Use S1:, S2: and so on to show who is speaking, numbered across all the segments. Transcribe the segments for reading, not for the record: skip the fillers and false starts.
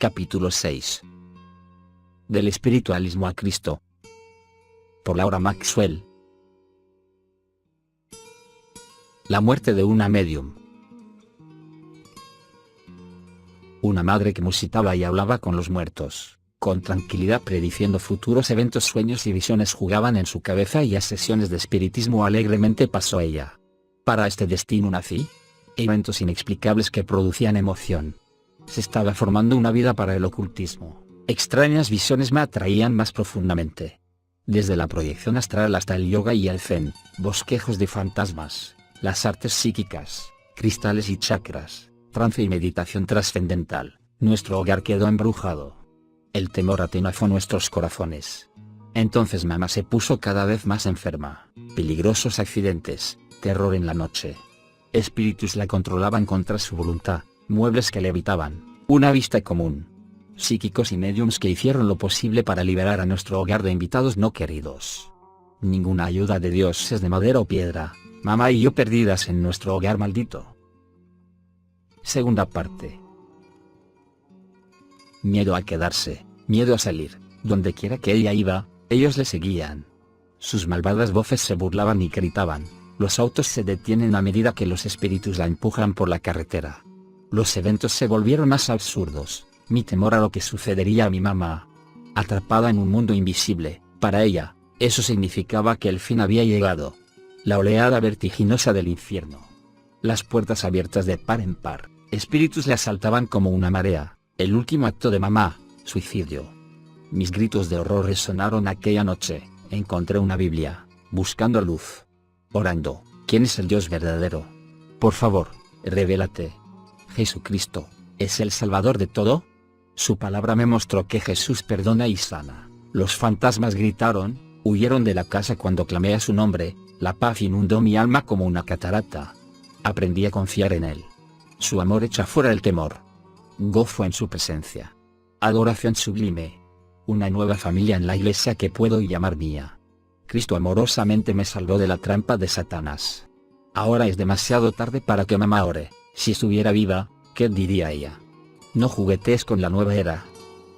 S1: Capítulo 6. Del espiritualismo a Cristo. Por Laura Maxwell. La muerte de una medium. Una madre que musitaba y hablaba con los muertos, con tranquilidad prediciendo futuros eventos, sueños y visiones jugaban en su cabeza, y a sesiones de espiritismo alegremente pasó ella. Para este destino nací. Eventos inexplicables que producían emoción. Se estaba formando una vida para el ocultismo. Extrañas visiones me atraían más profundamente. Desde la proyección astral hasta el yoga y el zen, bosquejos de fantasmas, las artes psíquicas, cristales y chakras, trance y meditación trascendental, nuestro hogar quedó embrujado. El temor atenazó nuestros corazones. Entonces mamá se puso cada vez más enferma. Peligrosos accidentes, terror en la noche. Espíritus la controlaban contra su voluntad, muebles que le evitaban, una vista común. Psíquicos y mediums que hicieron lo posible para liberar a nuestro hogar de invitados no queridos. Ninguna ayuda de Dios es de madera o piedra, mamá y yo perdidas en nuestro hogar maldito. Segunda parte. Miedo a quedarse, miedo a salir. Donde quiera que ella iba, ellos le seguían. Sus malvadas voces se burlaban y gritaban. Los autos se detienen a medida que los espíritus la empujan por la carretera. Los eventos se volvieron más absurdos. Mi temor a lo que sucedería a mi mamá. Atrapada en un mundo invisible, para ella, eso significaba que el fin había llegado. La oleada vertiginosa del infierno. Las puertas abiertas de par en par, espíritus le asaltaban como una marea. El último acto de mamá, suicidio. Mis gritos de horror resonaron aquella noche. Encontré una Biblia, buscando luz. Orando, ¿quién es el Dios verdadero? Por favor, revélate. Jesucristo, ¿es el Salvador de todo? Su palabra me mostró que Jesús perdona y sana. Los fantasmas gritaron, huyeron de la casa cuando clamé a su nombre. La paz inundó mi alma como una catarata. Aprendí a confiar en Él. Su amor echa fuera el temor. Gozo en su presencia. Adoración sublime. Una nueva familia en la iglesia que puedo llamar mía. Cristo amorosamente me salvó de la trampa de Satanás. Ahora es demasiado tarde para que mamá ore. Si estuviera viva, ¿qué diría ella? No juguetees con la nueva era.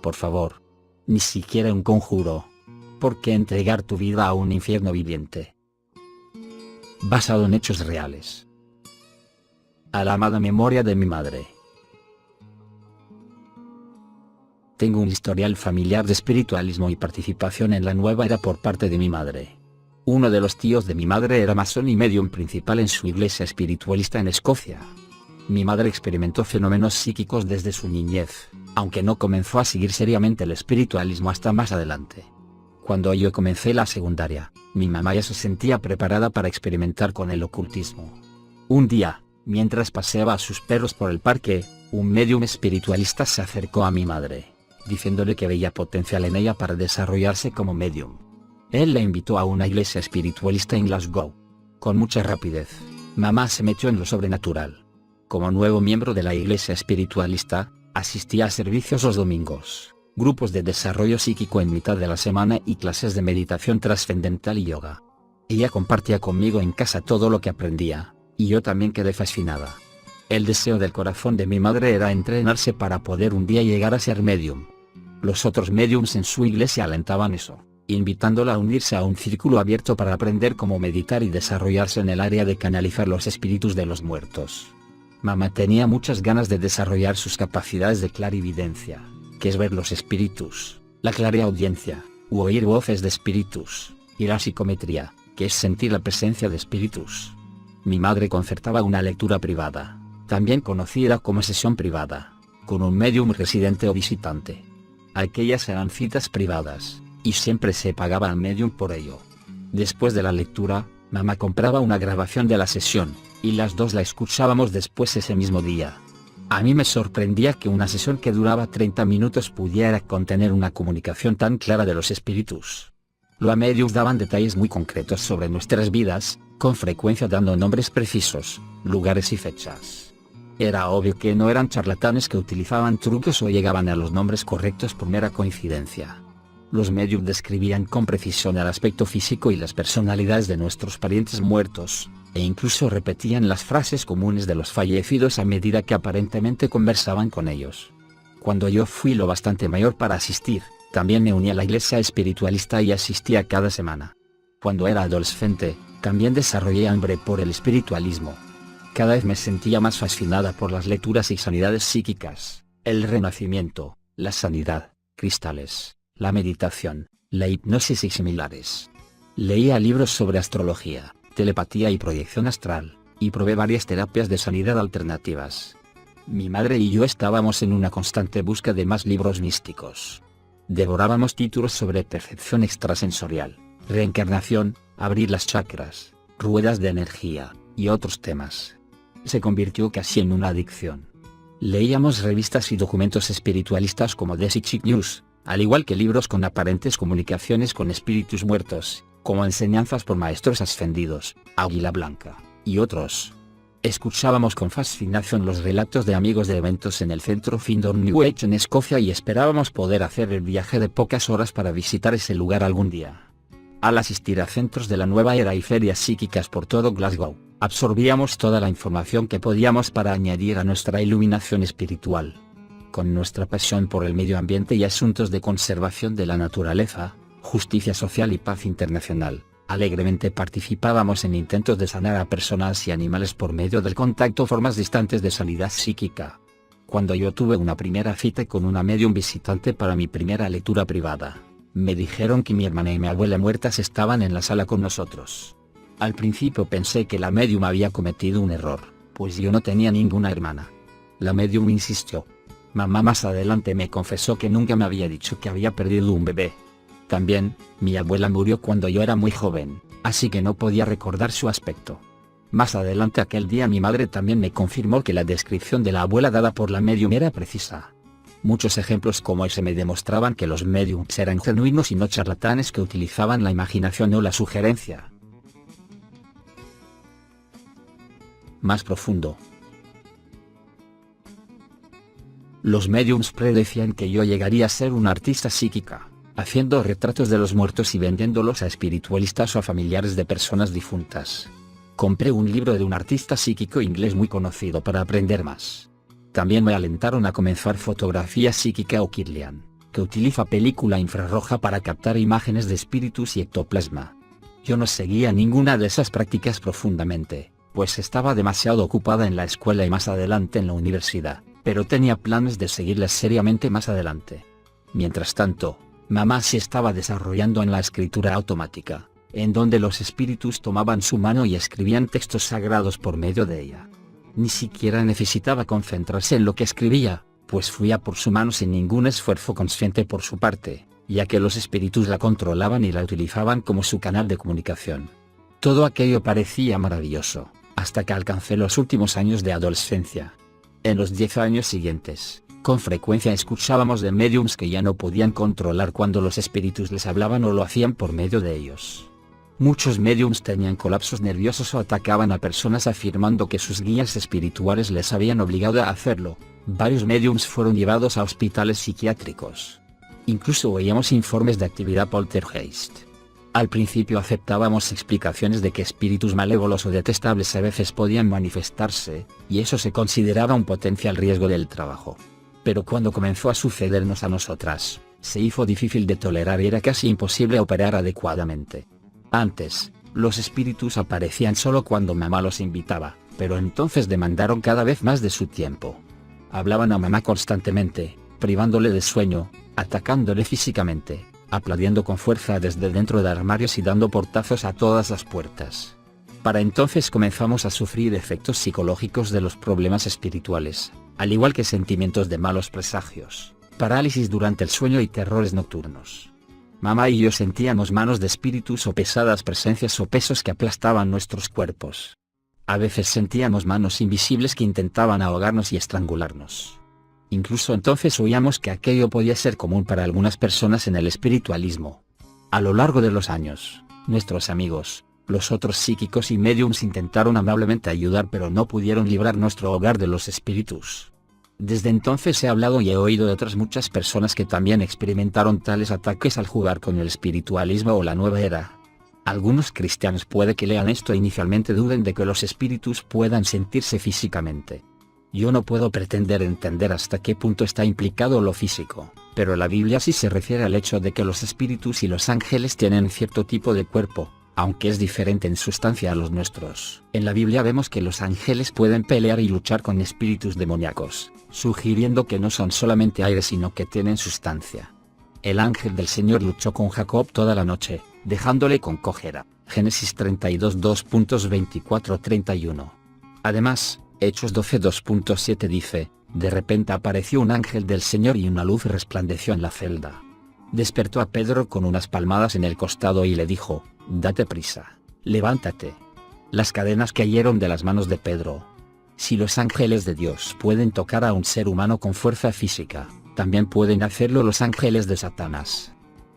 S1: Por favor. Ni siquiera un conjuro. ¿Por qué entregar tu vida a un infierno viviente? Basado en hechos reales. A la amada memoria de mi madre. Tengo un historial familiar de espiritualismo y participación en la nueva era por parte de mi madre. Uno de los tíos de mi madre era masón y medium principal en su iglesia espiritualista en Escocia. Mi madre experimentó fenómenos psíquicos desde su niñez, aunque no comenzó a seguir seriamente el espiritualismo hasta más adelante. Cuando yo comencé la secundaria, mi mamá ya se sentía preparada para experimentar con el ocultismo. Un día, mientras paseaba a sus perros por el parque, un medium espiritualista se acercó a mi madre, diciéndole que veía potencial en ella para desarrollarse como medium. Él la invitó a una iglesia espiritualista en Glasgow. Con mucha rapidez, mamá se metió en lo sobrenatural. Como nuevo miembro de la iglesia espiritualista, asistía a servicios los domingos, grupos de desarrollo psíquico en mitad de la semana y clases de meditación trascendental y yoga. Ella compartía conmigo en casa todo lo que aprendía, y yo también quedé fascinada. El deseo del corazón de mi madre era entrenarse para poder un día llegar a ser medium. Los otros mediums en su iglesia alentaban eso, invitándola a unirse a un círculo abierto para aprender cómo meditar y desarrollarse en el área de canalizar los espíritus de los muertos. Mamá tenía muchas ganas de desarrollar sus capacidades de clarividencia, que es ver los espíritus, la clariaudiencia, u oír voces de espíritus, y la psicometría, que es sentir la presencia de espíritus. Mi madre concertaba una lectura privada, también conocida como sesión privada, con un medium residente o visitante. Aquellas eran citas privadas, y siempre se pagaba al medium por ello. Después de la lectura, mamá compraba una grabación de la sesión, y las dos la escuchábamos después ese mismo día. A mí me sorprendía que una sesión que duraba 30 minutos pudiera contener una comunicación tan clara de los espíritus. Los mediums daban detalles muy concretos sobre nuestras vidas, con frecuencia dando nombres precisos, lugares y fechas. Era obvio que no eran charlatanes que utilizaban trucos o llegaban a los nombres correctos por mera coincidencia. Los mediums describían con precisión el aspecto físico y las personalidades de nuestros parientes muertos, e incluso repetían las frases comunes de los fallecidos a medida que aparentemente conversaban con ellos. Cuando yo fui lo bastante mayor para asistir, también me uní a la iglesia espiritualista y asistía cada semana. Cuando era adolescente, también desarrollé hambre por el espiritualismo. Cada vez me sentía más fascinada por las lecturas y sanidades psíquicas, el renacimiento, la sanidad, cristales, la meditación, la hipnosis y similares. Leía libros sobre astrología, telepatía y proyección astral, y probé varias terapias de sanidad alternativas. Mi madre y yo estábamos en una constante busca de más libros místicos. Devorábamos títulos sobre percepción extrasensorial, reencarnación, abrir las chakras, ruedas de energía, y otros temas. Se convirtió casi en una adicción. Leíamos revistas y documentos espiritualistas como The Psychic News, al igual que libros con aparentes comunicaciones con espíritus muertos, como enseñanzas por maestros ascendidos, Águila Blanca, y otros. Escuchábamos con fascinación los relatos de amigos de eventos en el centro Findon New Age en Escocia y esperábamos poder hacer el viaje de pocas horas para visitar ese lugar algún día. Al asistir a centros de la nueva era y ferias psíquicas por todo Glasgow, absorbíamos toda la información que podíamos para añadir a nuestra iluminación espiritual. Con nuestra pasión por el medio ambiente y asuntos de conservación de la naturaleza, justicia social y paz internacional, alegremente participábamos en intentos de sanar a personas y animales por medio del contacto, formas distantes de sanidad psíquica. Cuando yo tuve una primera cita con una medium visitante para mi primera lectura privada, me dijeron que mi hermana y mi abuela muertas estaban en la sala con nosotros. Al principio pensé que la medium había cometido un error, pues yo no tenía ninguna hermana. La medium insistió. Mamá más adelante me confesó que nunca me había dicho que había perdido un bebé. También, mi abuela murió cuando yo era muy joven, así que no podía recordar su aspecto. Más adelante aquel día mi madre también me confirmó que la descripción de la abuela dada por la medium era precisa. Muchos ejemplos como ese me demostraban que los mediums eran genuinos y no charlatanes que utilizaban la imaginación o la sugerencia. Más profundo. Los mediums predecían que yo llegaría a ser una artista psíquica, haciendo retratos de los muertos y vendiéndolos a espiritualistas o a familiares de personas difuntas. Compré un libro de un artista psíquico inglés muy conocido para aprender más. También me alentaron a comenzar fotografía psíquica o Kirlian, que utiliza película infrarroja para captar imágenes de espíritus y ectoplasma. Yo no seguía ninguna de esas prácticas profundamente, pues estaba demasiado ocupada en la escuela y más adelante en la universidad, pero tenía planes de seguirlas seriamente más adelante. Mientras tanto, mamá se estaba desarrollando en la escritura automática, en donde los espíritus tomaban su mano y escribían textos sagrados por medio de ella. Ni siquiera necesitaba concentrarse en lo que escribía, pues fluía por su mano sin ningún esfuerzo consciente por su parte, ya que los espíritus la controlaban y la utilizaban como su canal de comunicación. Todo aquello parecía maravilloso, hasta que alcancé los últimos años de adolescencia. En los 10 años siguientes, con frecuencia escuchábamos de mediums que ya no podían controlar cuando los espíritus les hablaban o lo hacían por medio de ellos. Muchos mediums tenían colapsos nerviosos o atacaban a personas afirmando que sus guías espirituales les habían obligado a hacerlo. Varios mediums fueron llevados a hospitales psiquiátricos. Incluso oíamos informes de actividad poltergeist. Al principio aceptábamos explicaciones de que espíritus malévolos o detestables a veces podían manifestarse, y eso se consideraba un potencial riesgo del trabajo. Pero cuando comenzó a sucedernos a nosotras, se hizo difícil de tolerar y era casi imposible operar adecuadamente. Antes, los espíritus aparecían solo cuando mamá los invitaba, pero entonces demandaron cada vez más de su tiempo. Hablaban a mamá constantemente, privándole de sueño, atacándole físicamente, aplaudiendo con fuerza desde dentro de armarios y dando portazos a todas las puertas. Para entonces comenzamos a sufrir efectos psicológicos de los problemas espirituales, al igual que sentimientos de malos presagios, parálisis durante el sueño y terrores nocturnos. Mamá y yo sentíamos manos de espíritus o pesadas presencias o pesos que aplastaban nuestros cuerpos. A veces sentíamos manos invisibles que intentaban ahogarnos y estrangularnos. Incluso entonces oíamos que aquello podía ser común para algunas personas en el espiritualismo. A lo largo de los años, nuestros amigos, los otros psíquicos y mediums intentaron amablemente ayudar, pero no pudieron librar nuestro hogar de los espíritus. Desde entonces he hablado y he oído de otras muchas personas que también experimentaron tales ataques al jugar con el espiritualismo o la nueva era. Algunos cristianos puede que lean esto e inicialmente duden de que los espíritus puedan sentirse físicamente. Yo no puedo pretender entender hasta qué punto está implicado lo físico, pero la Biblia sí se refiere al hecho de que los espíritus y los ángeles tienen cierto tipo de cuerpo, aunque es diferente en sustancia a los nuestros. En la Biblia vemos que los ángeles pueden pelear y luchar con espíritus demoníacos, sugiriendo que no son solamente aire sino que tienen sustancia. El ángel del Señor luchó con Jacob toda la noche, dejándole con cojera. Génesis 32 2.24-31. Además, Hechos 12 2.7 dice, de repente apareció un ángel del Señor y una luz resplandeció en la celda. Despertó a Pedro con unas palmadas en el costado y le dijo, date prisa, levántate. Las cadenas cayeron de las manos de Pedro. Si los ángeles de Dios pueden tocar a un ser humano con fuerza física, también pueden hacerlo los ángeles de Satanás.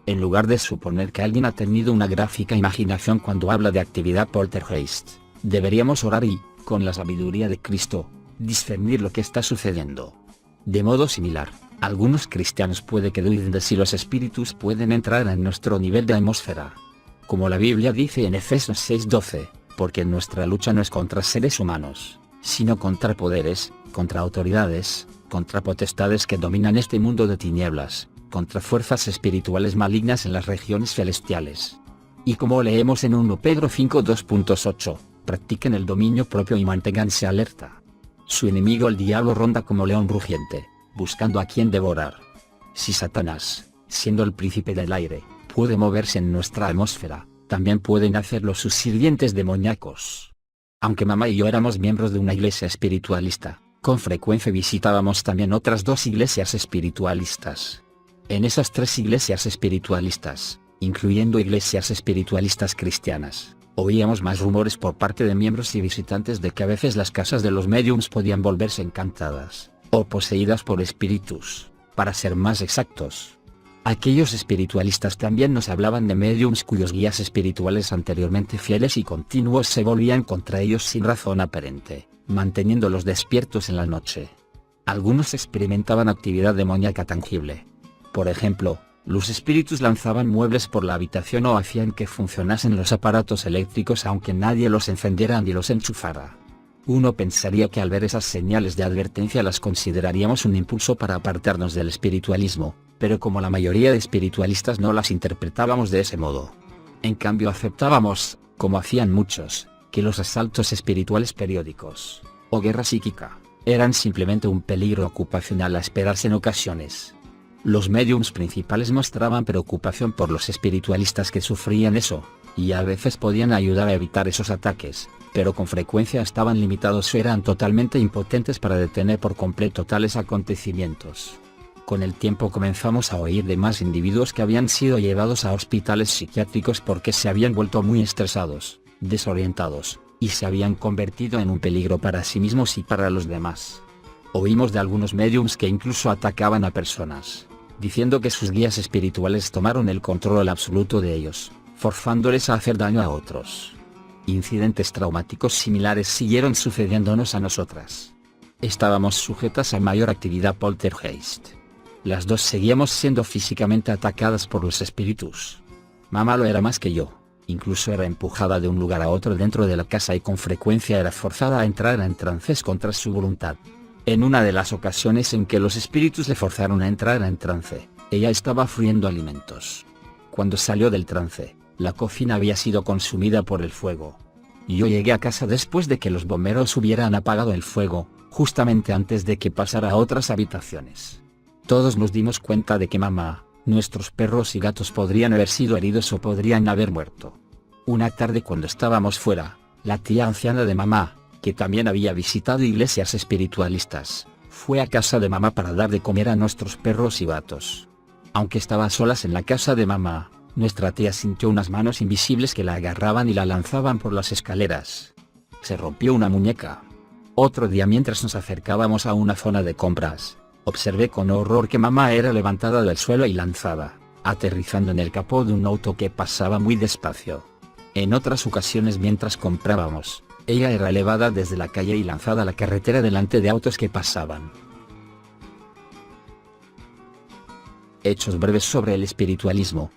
S1: En lugar de suponer que alguien ha tenido una gráfica imaginación cuando habla de actividad poltergeist, deberíamos orar y, con la sabiduría de Cristo, discernir lo que está sucediendo. De modo similar, algunos cristianos puede que duden de si los espíritus pueden entrar en nuestro nivel de atmósfera. Como la Biblia dice en Efesios 6:12, porque nuestra lucha no es contra seres humanos, sino contra poderes, contra autoridades, contra potestades que dominan este mundo de tinieblas, contra fuerzas espirituales malignas en las regiones celestiales. Y como leemos en 1 Pedro 5:2.8, practiquen el dominio propio y manténganse alerta. Su enemigo el diablo ronda como león rugiente, buscando a quien devorar. Si Satanás, siendo el príncipe del aire, puede moverse en nuestra atmósfera, también pueden hacerlo sus sirvientes demoníacos. Aunque mamá y yo éramos miembros de una iglesia espiritualista, con frecuencia visitábamos también otras dos iglesias espiritualistas. En esas tres iglesias espiritualistas, incluyendo iglesias espiritualistas cristianas, oíamos más rumores por parte de miembros y visitantes de que a veces las casas de los médiums podían volverse encantadas, o poseídas por espíritus, para ser más exactos. Aquellos espiritualistas también nos hablaban de médiums cuyos guías espirituales anteriormente fieles y continuos se volvían contra ellos sin razón aparente, manteniéndolos despiertos en la noche. Algunos experimentaban actividad demoníaca tangible. Por ejemplo, los espíritus lanzaban muebles por la habitación o hacían que funcionasen los aparatos eléctricos aunque nadie los encendiera ni los enchufara. Uno pensaría que al ver esas señales de advertencia las consideraríamos un impulso para apartarnos del espiritualismo, pero como la mayoría de espiritualistas no las interpretábamos de ese modo. En cambio aceptábamos, como hacían muchos, que los asaltos espirituales periódicos, o guerra psíquica, eran simplemente un peligro ocupacional a esperarse en ocasiones. Los médiums principales mostraban preocupación por los espiritualistas que sufrían eso, y a veces podían ayudar a evitar esos ataques, pero con frecuencia estaban limitados o eran totalmente impotentes para detener por completo tales acontecimientos. Con el tiempo comenzamos a oír de más individuos que habían sido llevados a hospitales psiquiátricos porque se habían vuelto muy estresados, desorientados, y se habían convertido en un peligro para sí mismos y para los demás. Oímos de algunos médiums que incluso atacaban a personas, diciendo que sus guías espirituales tomaron el control absoluto de ellos, forzándoles a hacer daño a otros. Incidentes traumáticos similares siguieron sucediéndonos a nosotras. Estábamos sujetas a mayor actividad poltergeist. Las dos seguíamos siendo físicamente atacadas por los espíritus. Mamá lo era más que yo, incluso era empujada de un lugar a otro dentro de la casa y con frecuencia era forzada a entrar en trances contra su voluntad. En una de las ocasiones en que los espíritus le forzaron a entrar en trance, ella estaba friendo alimentos. Cuando salió del trance, la cocina había sido consumida por el fuego. Yo llegué a casa después de que los bomberos hubieran apagado el fuego, justamente antes de que pasara a otras habitaciones. Todos nos dimos cuenta de que mamá, nuestros perros y gatos podrían haber sido heridos o podrían haber muerto. Una tarde cuando estábamos fuera, la tía anciana de mamá, que también había visitado iglesias espiritualistas, fue a casa de mamá para dar de comer a nuestros perros y gatos. Aunque estaba a solas en la casa de mamá, nuestra tía sintió unas manos invisibles que la agarraban y la lanzaban por las escaleras. Se rompió una muñeca. Otro día mientras nos acercábamos a una zona de compras, observé con horror que mamá era levantada del suelo y lanzada, aterrizando en el capó de un auto que pasaba muy despacio. En otras ocasiones mientras comprábamos, ella era elevada desde la calle y lanzada a la carretera delante de autos que pasaban. Hechos breves sobre el espiritualismo.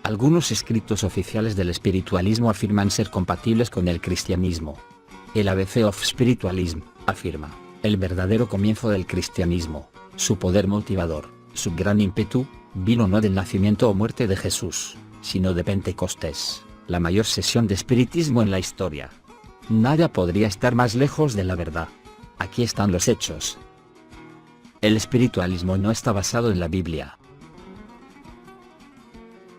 S1: Algunos escritos oficiales del espiritualismo afirman ser compatibles con el cristianismo. El ABC of Spiritualism, afirma, el verdadero comienzo del cristianismo, su poder motivador, su gran ímpetu, vino no del nacimiento o muerte de Jesús, sino de Pentecostés, la mayor sesión de espiritismo en la historia. Nada podría estar más lejos de la verdad. Aquí están los hechos. El espiritualismo no está basado en la Biblia.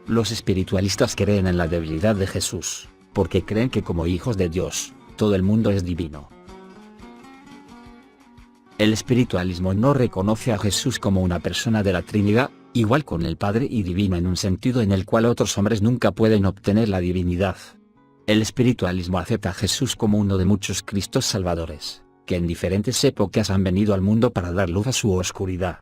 S1: Los espiritualistas creen en la debilidad de Jesús, porque creen que como hijos de Dios, todo el mundo es divino. El espiritualismo no reconoce a Jesús como una persona de la Trinidad, igual con el Padre y divino en un sentido en el cual otros hombres nunca pueden obtener la divinidad. El espiritualismo acepta a Jesús como uno de muchos Cristos salvadores, que en diferentes épocas han venido al mundo para dar luz a su oscuridad.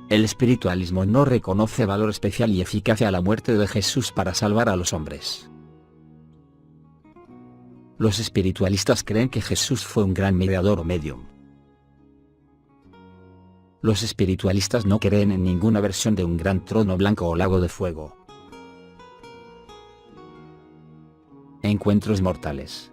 S1: El espiritualismo no reconoce valor especial y eficacia a la muerte de Jesús para salvar a los hombres. Los espiritualistas creen que Jesús fue un gran mediador o medium. Los espiritualistas no creen en ninguna versión de un gran trono blanco o lago de fuego. Encuentros mortales.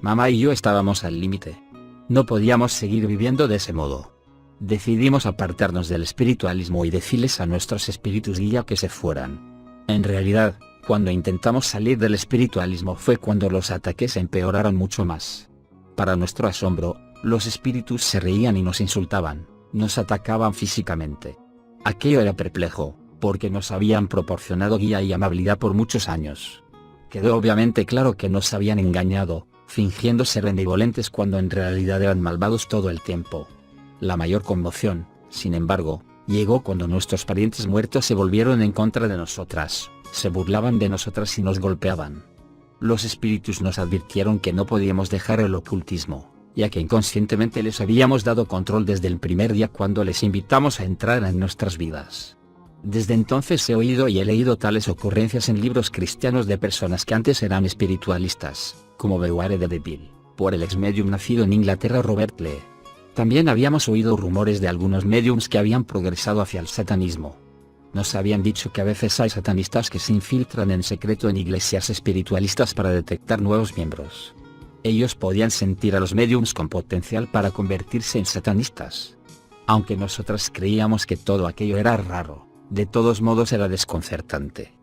S1: Mamá y yo estábamos al límite. No podíamos seguir viviendo de ese modo. Decidimos apartarnos del espiritualismo y decirles a nuestros espíritus guía que se fueran. En realidad, cuando intentamos salir del espiritualismo fue cuando los ataques empeoraron mucho más. Para nuestro asombro, los espíritus se reían y nos insultaban, nos atacaban físicamente. Aquello era perplejo, porque nos habían proporcionado guía y amabilidad por muchos años. Quedó obviamente claro que nos habían engañado, fingiendo ser benevolentes cuando en realidad eran malvados todo el tiempo. La mayor conmoción, sin embargo, llegó cuando nuestros parientes muertos se volvieron en contra de nosotras, se burlaban de nosotras y nos golpeaban. Los espíritus nos advirtieron que no podíamos dejar el ocultismo, ya que inconscientemente les habíamos dado control desde el primer día cuando les invitamos a entrar en nuestras vidas. Desde entonces he oído y he leído tales ocurrencias en libros cristianos de personas que antes eran espiritualistas, como Beware the Devil, por el ex medium nacido en Inglaterra Robert Lee. También habíamos oído rumores de algunos mediums que habían progresado hacia el satanismo. Nos habían dicho que a veces hay satanistas que se infiltran en secreto en iglesias espiritualistas para detectar nuevos miembros. Ellos podían sentir a los mediums con potencial para convertirse en satanistas. Aunque nosotras creíamos que todo aquello era raro, de todos modos era desconcertante.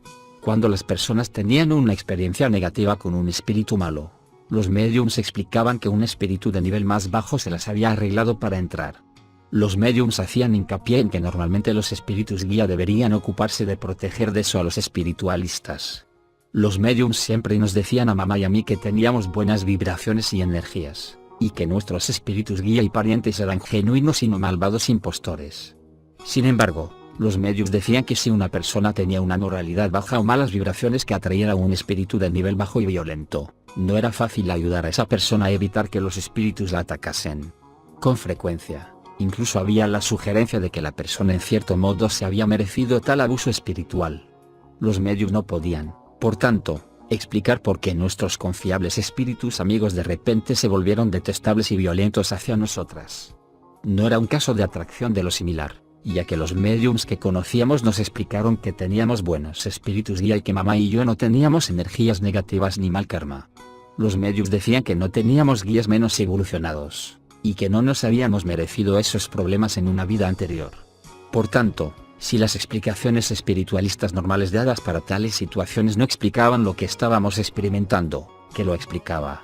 S1: Cuando las personas tenían una experiencia negativa con un espíritu malo, los mediums explicaban que un espíritu de nivel más bajo se las había arreglado para entrar. Los mediums hacían hincapié en que normalmente los espíritus guía deberían ocuparse de proteger de eso a los espiritualistas. Los mediums siempre nos decían a mamá y a mí que teníamos buenas vibraciones y energías, y que nuestros espíritus guía y parientes eran genuinos y no malvados impostores. Sin embargo, los mediums decían que si una persona tenía una moralidad baja o malas vibraciones que atraían a un espíritu de nivel bajo y violento, no era fácil ayudar a esa persona a evitar que los espíritus la atacasen. Con frecuencia, incluso había la sugerencia de que la persona en cierto modo se había merecido tal abuso espiritual. Los mediums no podían, por tanto, explicar por qué nuestros confiables espíritus amigos de repente se volvieron detestables y violentos hacia nosotras. No era un caso de atracción de lo similar, ya que los mediums que conocíamos nos explicaron que teníamos buenos espíritus guía y que mamá y yo no teníamos energías negativas ni mal karma. Los mediums decían que no teníamos guías menos evolucionados, y que no nos habíamos merecido esos problemas en una vida anterior. Por tanto, si las explicaciones espiritualistas normales dadas para tales situaciones no explicaban lo que estábamos experimentando, ¿qué lo explicaba?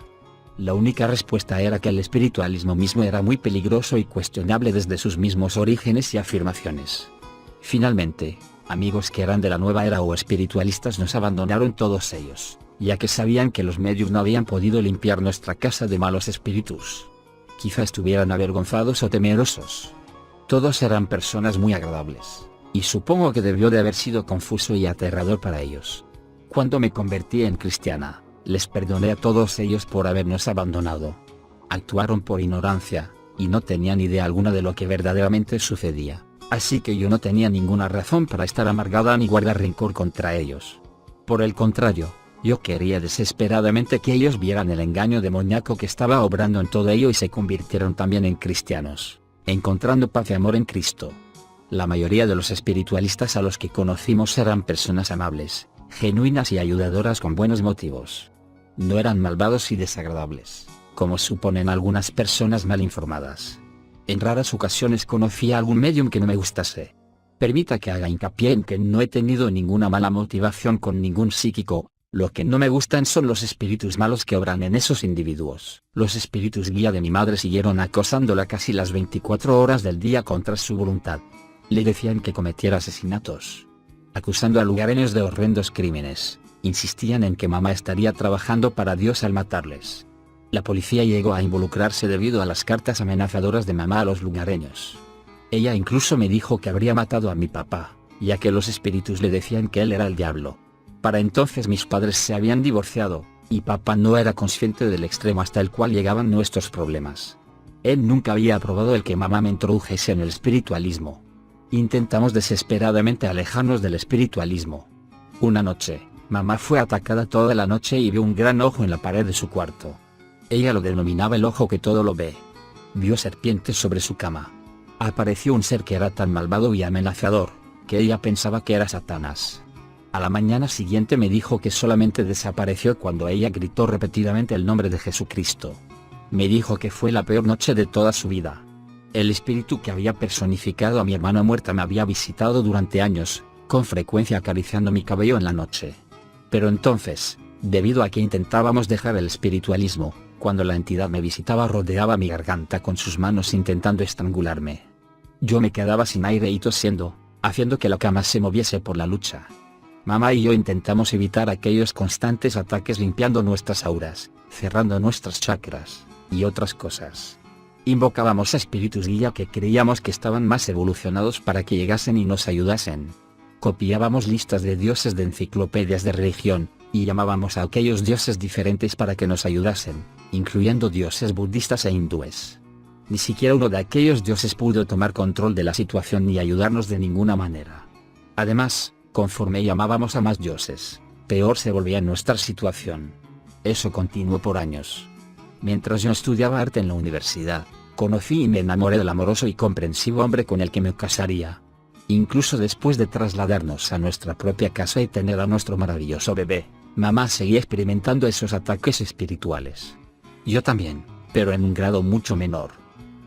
S1: La única respuesta era que el espiritualismo mismo era muy peligroso y cuestionable desde sus mismos orígenes y afirmaciones. Finalmente, amigos que eran de la nueva era o espiritualistas nos abandonaron todos ellos, ya que sabían que los mediums no habían podido limpiar nuestra casa de malos espíritus. Quizá estuvieran avergonzados o temerosos. Todos eran personas muy agradables, y supongo que debió de haber sido confuso y aterrador para ellos. Cuando me convertí en cristiana, les perdoné a todos ellos por habernos abandonado. Actuaron por ignorancia, y no tenían idea alguna de lo que verdaderamente sucedía, así que yo no tenía ninguna razón para estar amargada ni guardar rencor contra ellos. Por el contrario, yo quería desesperadamente que ellos vieran el engaño demoníaco que estaba obrando en todo ello y se convirtieron también en cristianos, encontrando paz y amor en Cristo. La mayoría de los espiritualistas a los que conocimos eran personas amables, genuinas y ayudadoras con buenos motivos. No eran malvados y desagradables, como suponen algunas personas mal informadas. En raras ocasiones conocí a algún medium que no me gustase. Permita que haga hincapié en que no he tenido ninguna mala motivación con ningún psíquico. Lo que no me gustan son los espíritus malos que obran en esos individuos. Los espíritus guía de mi madre siguieron acosándola casi las 24 horas del día contra su voluntad. Le decían que cometiera asesinatos, acusando a lugareños de horrendos crímenes. Insistían en que mamá estaría trabajando para Dios al matarles. La policía llegó a involucrarse debido a las cartas amenazadoras de mamá a los lugareños. Ella incluso me dijo que habría matado a mi papá, ya que los espíritus le decían que él era el diablo. Para entonces mis padres se habían divorciado, y papá no era consciente del extremo hasta el cual llegaban nuestros problemas. Él nunca había aprobado el que mamá me introdujese en el espiritualismo. Intentamos desesperadamente alejarnos del espiritualismo. Una noche, mamá fue atacada toda la noche y vio un gran ojo en la pared de su cuarto. Ella lo denominaba el ojo que todo lo ve. Vio serpientes sobre su cama. Apareció un ser que era tan malvado y amenazador, que ella pensaba que era Satanás. A la mañana siguiente me dijo que solamente desapareció cuando ella gritó repetidamente el nombre de Jesucristo. Me dijo que fue la peor noche de toda su vida. El espíritu que había personificado a mi hermana muerta me había visitado durante años, con frecuencia acariciando mi cabello en la noche. Pero entonces, debido a que intentábamos dejar el espiritualismo, cuando la entidad me visitaba rodeaba mi garganta con sus manos intentando estrangularme. Yo me quedaba sin aire y tosiendo, haciendo que la cama se moviese por la lucha. Mamá y yo intentamos evitar aquellos constantes ataques limpiando nuestras auras, cerrando nuestras chakras, y otras cosas. Invocábamos a espíritus guía que creíamos que estaban más evolucionados para que llegasen y nos ayudasen. Copiábamos listas de dioses de enciclopedias de religión, y llamábamos a aquellos dioses diferentes para que nos ayudasen, incluyendo dioses budistas e hindúes. Ni siquiera uno de aquellos dioses pudo tomar control de la situación ni ayudarnos de ninguna manera. Además, conforme llamábamos a más dioses, peor se volvía nuestra situación. Eso continuó por años. Mientras yo estudiaba arte en la universidad, conocí y me enamoré del amoroso y comprensivo hombre con el que me casaría. Incluso después de trasladarnos a nuestra propia casa y tener a nuestro maravilloso bebé, mamá seguía experimentando esos ataques espirituales. Yo también, pero en un grado mucho menor.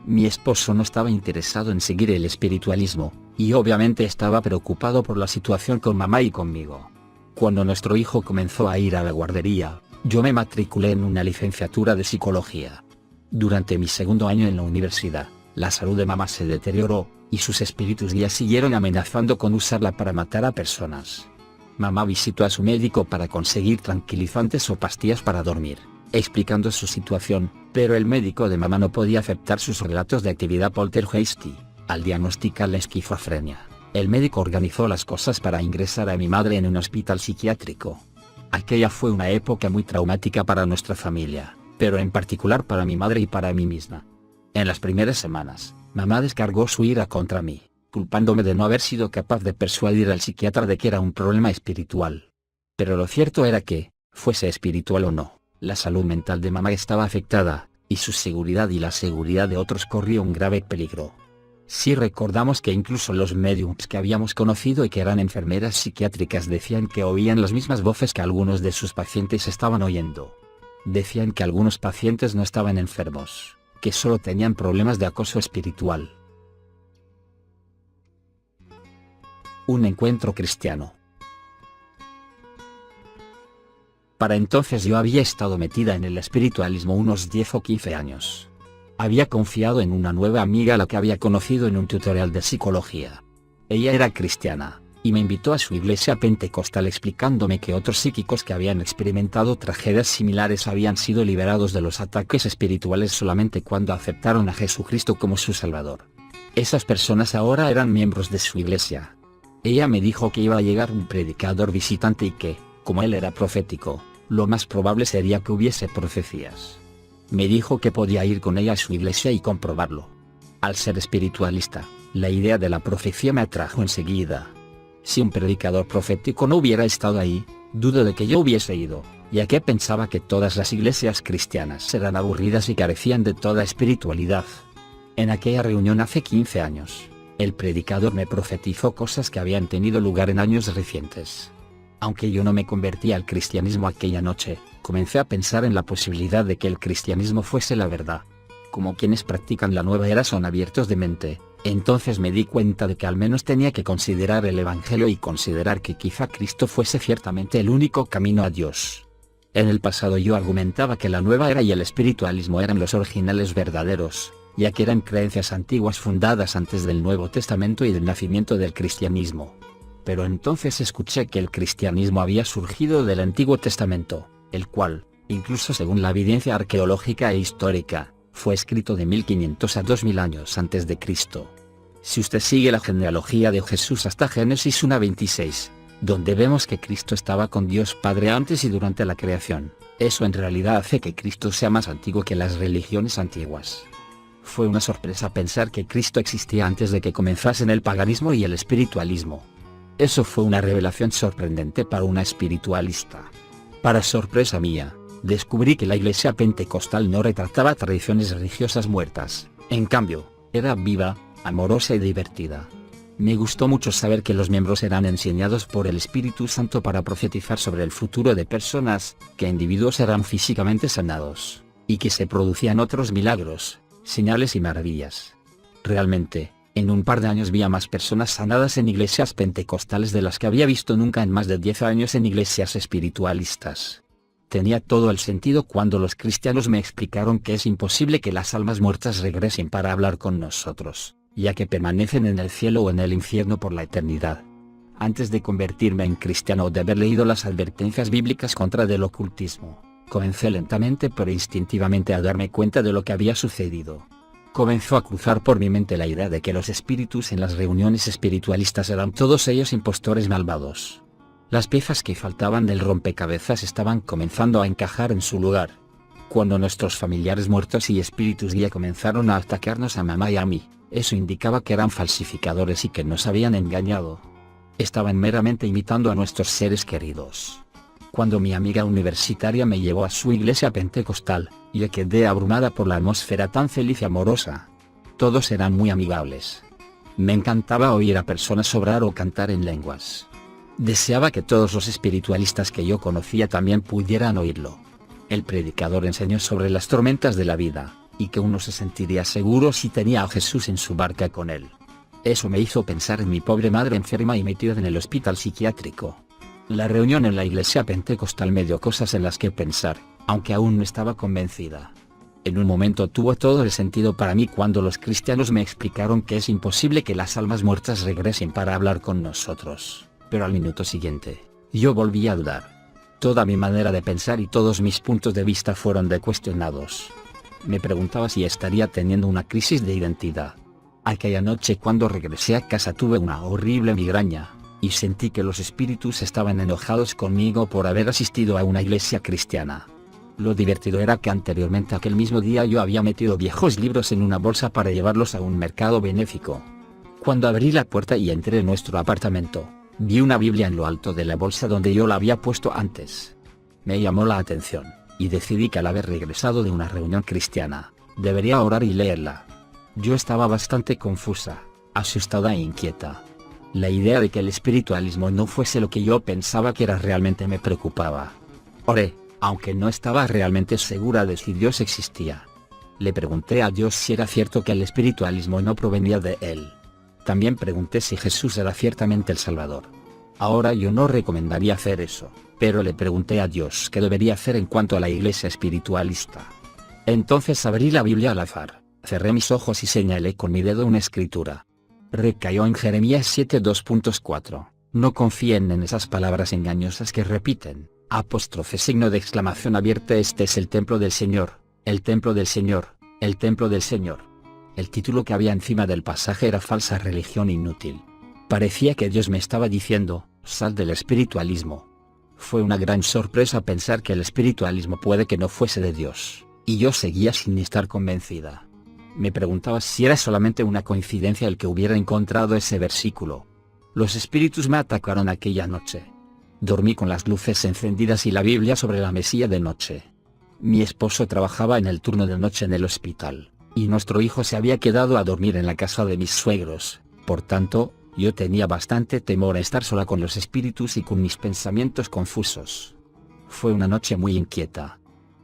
S1: Mi esposo no estaba interesado en seguir el espiritualismo, y obviamente estaba preocupado por la situación con mamá y conmigo. Cuando nuestro hijo comenzó a ir a la guardería, yo me matriculé en una licenciatura de psicología. Durante mi segundo año en la universidad, la salud de mamá se deterioró, y sus espíritus guías siguieron amenazando con usarla para matar a personas. Mamá visitó a su médico para conseguir tranquilizantes o pastillas para dormir, explicando su situación, pero el médico de mamá no podía aceptar sus relatos de actividad poltergeisty. Al diagnosticar la esquizofrenia, el médico organizó las cosas para ingresar a mi madre en un hospital psiquiátrico. Aquella fue una época muy traumática para nuestra familia, pero en particular para mi madre y para mí misma. En las primeras semanas, mamá descargó su ira contra mí, culpándome de no haber sido capaz de persuadir al psiquiatra de que era un problema espiritual. Pero lo cierto era que, fuese espiritual o no, la salud mental de mamá estaba afectada, y su seguridad y la seguridad de otros corría un grave peligro. Si recordamos que incluso los médiums que habíamos conocido y que eran enfermeras psiquiátricas decían que oían las mismas voces que algunos de sus pacientes estaban oyendo. Decían que algunos pacientes no estaban enfermos, que solo tenían problemas de acoso espiritual. Un encuentro cristiano. Para entonces yo había estado metida en el espiritualismo unos 10 o 15 años. Había confiado en una nueva amiga a la que había conocido en un tutorial de psicología. Ella era cristiana, y me invitó a su iglesia pentecostal explicándome que otros psíquicos que habían experimentado tragedias similares habían sido liberados de los ataques espirituales solamente cuando aceptaron a Jesucristo como su Salvador. Esas personas ahora eran miembros de su iglesia. Ella me dijo que iba a llegar un predicador visitante y que, como él era profético, lo más probable sería que hubiese profecías. Me dijo que podía ir con ella a su iglesia y comprobarlo. Al ser espiritualista, la idea de la profecía me atrajo enseguida. Si un predicador profético no hubiera estado ahí, dudo de que yo hubiese ido, ya que pensaba que todas las iglesias cristianas eran aburridas y carecían de toda espiritualidad. En aquella reunión hace 15 años, el predicador me profetizó cosas que habían tenido lugar en años recientes. Aunque yo no me convertí al cristianismo aquella noche, comencé a pensar en la posibilidad de que el cristianismo fuese la verdad. Como quienes practican la nueva era son abiertos de mente, entonces me di cuenta de que al menos tenía que considerar el Evangelio y considerar que quizá Cristo fuese ciertamente el único camino a Dios. En el pasado yo argumentaba que la nueva era y el espiritualismo eran los originales verdaderos, ya que eran creencias antiguas fundadas antes del Nuevo Testamento y del nacimiento del cristianismo. Pero entonces escuché que el cristianismo había surgido del Antiguo Testamento, el cual, incluso según la evidencia arqueológica e histórica, fue escrito de 1500 a 2000 años antes de Cristo. Si usted sigue la genealogía de Jesús hasta Génesis 1:26, donde vemos que Cristo estaba con Dios Padre antes y durante la creación, eso en realidad hace que Cristo sea más antiguo que las religiones antiguas. Fue una sorpresa pensar que Cristo existía antes de que comenzasen el paganismo y el espiritualismo. Eso fue una revelación sorprendente para una espiritualista. Para sorpresa mía, descubrí que la iglesia pentecostal no retrataba tradiciones religiosas muertas, en cambio, era viva, amorosa y divertida. Me gustó mucho saber que los miembros eran enseñados por el Espíritu Santo para profetizar sobre el futuro de personas, que individuos eran físicamente sanados, y que se producían otros milagros, señales y maravillas. Realmente, en un par de años vi a más personas sanadas en iglesias pentecostales de las que había visto nunca en más de 10 años en iglesias espiritualistas. Tenía todo el sentido cuando los cristianos me explicaron que es imposible que las almas muertas regresen para hablar con nosotros, ya que permanecen en el cielo o en el infierno por la eternidad. Antes de convertirme en cristiano o de haber leído las advertencias bíblicas contra el ocultismo, comencé lentamente pero instintivamente a darme cuenta de lo que había sucedido. Comenzó a cruzar por mi mente la idea de que los espíritus en las reuniones espiritualistas eran todos ellos impostores malvados. Las piezas que faltaban del rompecabezas estaban comenzando a encajar en su lugar. Cuando nuestros familiares muertos y espíritus guía comenzaron a atacarnos a mamá y a mí, eso indicaba que eran falsificadores y que nos habían engañado. Estaban meramente imitando a nuestros seres queridos. Cuando mi amiga universitaria me llevó a su iglesia pentecostal, yo quedé abrumada por la atmósfera tan feliz y amorosa. Todos eran muy amigables. Me encantaba oír a personas orar o cantar en lenguas. Deseaba que todos los espiritualistas que yo conocía también pudieran oírlo. El predicador enseñó sobre las tormentas de la vida, y que uno se sentiría seguro si tenía a Jesús en su barca con él. Eso me hizo pensar en mi pobre madre enferma y metida en el hospital psiquiátrico. La reunión en la iglesia pentecostal me dio cosas en las que pensar, aunque aún no estaba convencida. En un momento tuvo todo el sentido para mí cuando los cristianos me explicaron que es imposible que las almas muertas regresen para hablar con nosotros, pero al minuto siguiente, yo volví a dudar. Toda mi manera de pensar y todos mis puntos de vista fueron cuestionados. Me preguntaba si estaría teniendo una crisis de identidad. Aquella noche cuando regresé a casa tuve una horrible migraña, y sentí que los espíritus estaban enojados conmigo por haber asistido a una iglesia cristiana. Lo divertido era que anteriormente aquel mismo día yo había metido viejos libros en una bolsa para llevarlos a un mercado benéfico. Cuando abrí la puerta y entré en nuestro apartamento, vi una Biblia en lo alto de la bolsa donde yo la había puesto antes. Me llamó la atención, y decidí que al haber regresado de una reunión cristiana, debería orar y leerla. Yo estaba bastante confusa, asustada e inquieta. La idea de que el espiritualismo no fuese lo que yo pensaba que era realmente me preocupaba. Oré, aunque no estaba realmente segura de si Dios existía. Le pregunté a Dios si era cierto que el espiritualismo no provenía de Él. También pregunté si Jesús era ciertamente el Salvador. Ahora yo no recomendaría hacer eso, pero le pregunté a Dios qué debería hacer en cuanto a la iglesia espiritualista. Entonces abrí la Biblia al azar, cerré mis ojos y señalé con mi dedo una escritura. Recayó en Jeremías 7:2.4, no confíen en esas palabras engañosas que repiten, signo de exclamación abierta. Este es el templo del Señor, el templo del Señor, el templo del Señor. El título que había encima del pasaje era falsa religión inútil. Parecía que Dios me estaba diciendo, sal del espiritualismo. Fue una gran sorpresa pensar que el espiritualismo puede que no fuese de Dios, y yo seguía sin estar convencida. Me preguntaba si era solamente una coincidencia el que hubiera encontrado ese versículo. Los espíritus me atacaron aquella noche. Dormí con las luces encendidas y la Biblia sobre la mesilla de noche. Mi esposo trabajaba en el turno de noche en el hospital, y nuestro hijo se había quedado a dormir en la casa de mis suegros. Por tanto, Yo tenía bastante temor a estar sola con los espíritus y con mis pensamientos confusos. Fue una noche muy inquieta.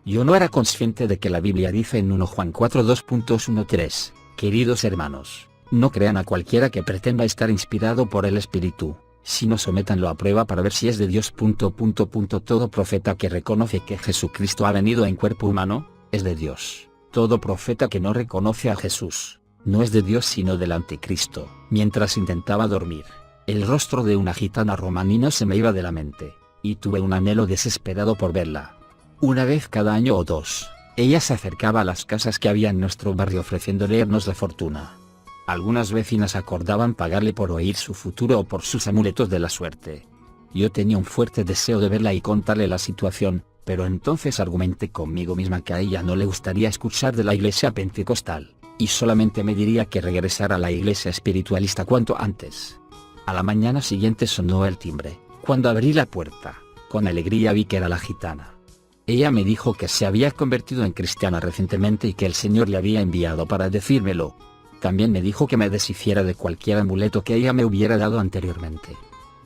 S1: Yo no era consciente de que la Biblia dice en 1 Juan 4:2.13, queridos hermanos, no crean a cualquiera que pretenda estar inspirado por el Espíritu, sino sométanlo a prueba para ver si es de Dios. Todo profeta que reconoce que Jesucristo ha venido en cuerpo humano, es de Dios. Todo profeta que no reconoce a Jesús, no es de Dios sino del anticristo. Mientras intentaba dormir, el rostro de una gitana romanina se me iba de la mente, y tuve un anhelo desesperado por verla. Una vez cada año o dos, ella se acercaba a las casas que había en nuestro barrio ofreciendo leernos la fortuna. Algunas vecinas acordaban pagarle por oír su futuro o por sus amuletos de la suerte. Yo tenía un fuerte deseo de verla y contarle la situación, pero entonces argumenté conmigo misma que a ella no le gustaría escuchar de la iglesia pentecostal, y solamente me diría que regresara a la iglesia espiritualista cuanto antes. A la mañana siguiente sonó el timbre. Cuando abrí la puerta, con alegría vi que era la gitana. Ella me dijo que se había convertido en cristiana recientemente y que el Señor le había enviado para decírmelo. También me dijo que me deshiciera de cualquier amuleto que ella me hubiera dado anteriormente.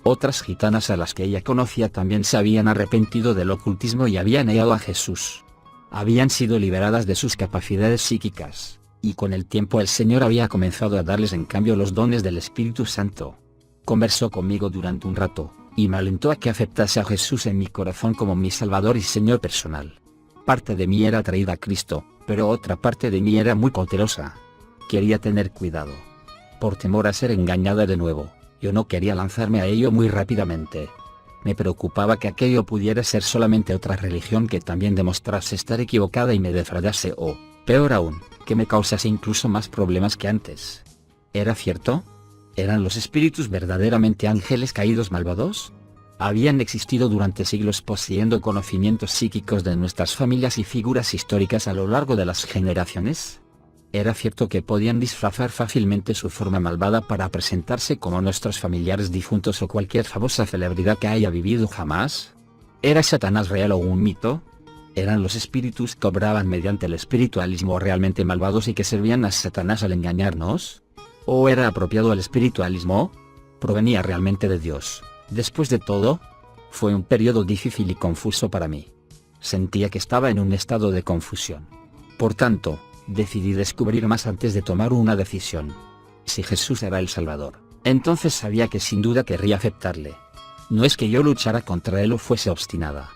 S1: Otras gitanas a las que ella conocía también se habían arrepentido del ocultismo y habían hallado a Jesús. Habían sido liberadas de sus capacidades psíquicas, y con el tiempo el Señor había comenzado a darles en cambio los dones del Espíritu Santo. Conversó conmigo durante un rato, y me alentó a que aceptase a Jesús en mi corazón como mi Salvador y Señor personal. Parte de mí era atraída a Cristo, pero otra parte de mí era muy cautelosa. Quería tener cuidado. Por temor a ser engañada de nuevo, yo no quería lanzarme a ello muy rápidamente. Me preocupaba que aquello pudiera ser solamente otra religión que también demostrase estar equivocada y me defraudase o, peor aún, que me causase incluso más problemas que antes. ¿Era cierto? ¿Eran los espíritus verdaderamente ángeles caídos malvados? ¿Habían existido durante siglos poseyendo conocimientos psíquicos de nuestras familias y figuras históricas a lo largo de las generaciones? ¿Era cierto que podían disfrazar fácilmente su forma malvada para presentarse como nuestros familiares difuntos o cualquier famosa celebridad que haya vivido jamás? ¿Era Satanás real o un mito? ¿Eran los espíritus que obraban mediante el espiritualismo realmente malvados y que servían a Satanás al engañarnos? ¿O era apropiado el espiritualismo? ¿Provenía realmente de Dios? Después de todo, fue un periodo difícil y confuso para mí. Sentía que estaba en un estado de confusión. Por tanto, decidí descubrir más antes de tomar una decisión. Si Jesús era el Salvador, entonces sabía que sin duda querría aceptarle. No es que yo luchara contra él o fuese obstinada.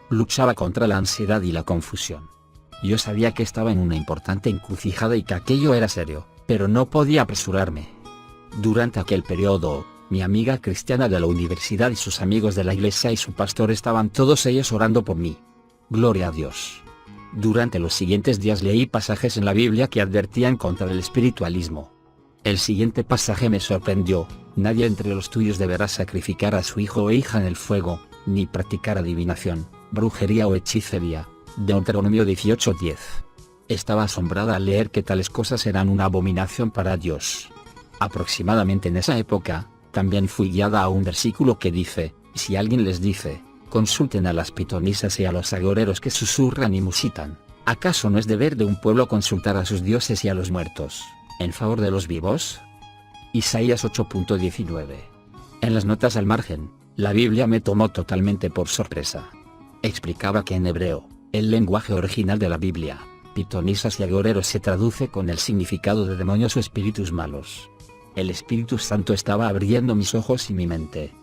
S1: Luchaba contra la ansiedad y la confusión. Yo sabía que estaba en una importante encrucijada y que aquello era serio, pero no podía apresurarme. Durante aquel periodo, mi amiga cristiana de la universidad y sus amigos de la iglesia y su pastor estaban todos ellos orando por mí. Gloria a Dios. Durante los siguientes días leí pasajes en la Biblia que advertían contra el espiritualismo. El siguiente pasaje me sorprendió: nadie entre los tuyos deberá sacrificar a su hijo o hija en el fuego, ni practicar adivinación, brujería o hechicería. Deuteronomio 18:10. Estaba asombrada al leer que tales cosas eran una abominación para Dios. Aproximadamente en esa época, también fui guiada a un versículo que dice: si alguien les dice, consulten a las pitonisas y a los agoreros que susurran y musitan, ¿acaso no es deber de un pueblo consultar a sus dioses y a los muertos, en favor de los vivos? Isaías 8:19. En las notas al margen, la Biblia me tomó totalmente por sorpresa. Explicaba que en hebreo, el lenguaje original de la Biblia, pitonisas y agoreros se traduce con el significado de demonios o espíritus malos. El Espíritu Santo estaba abriendo mis ojos y mi mente.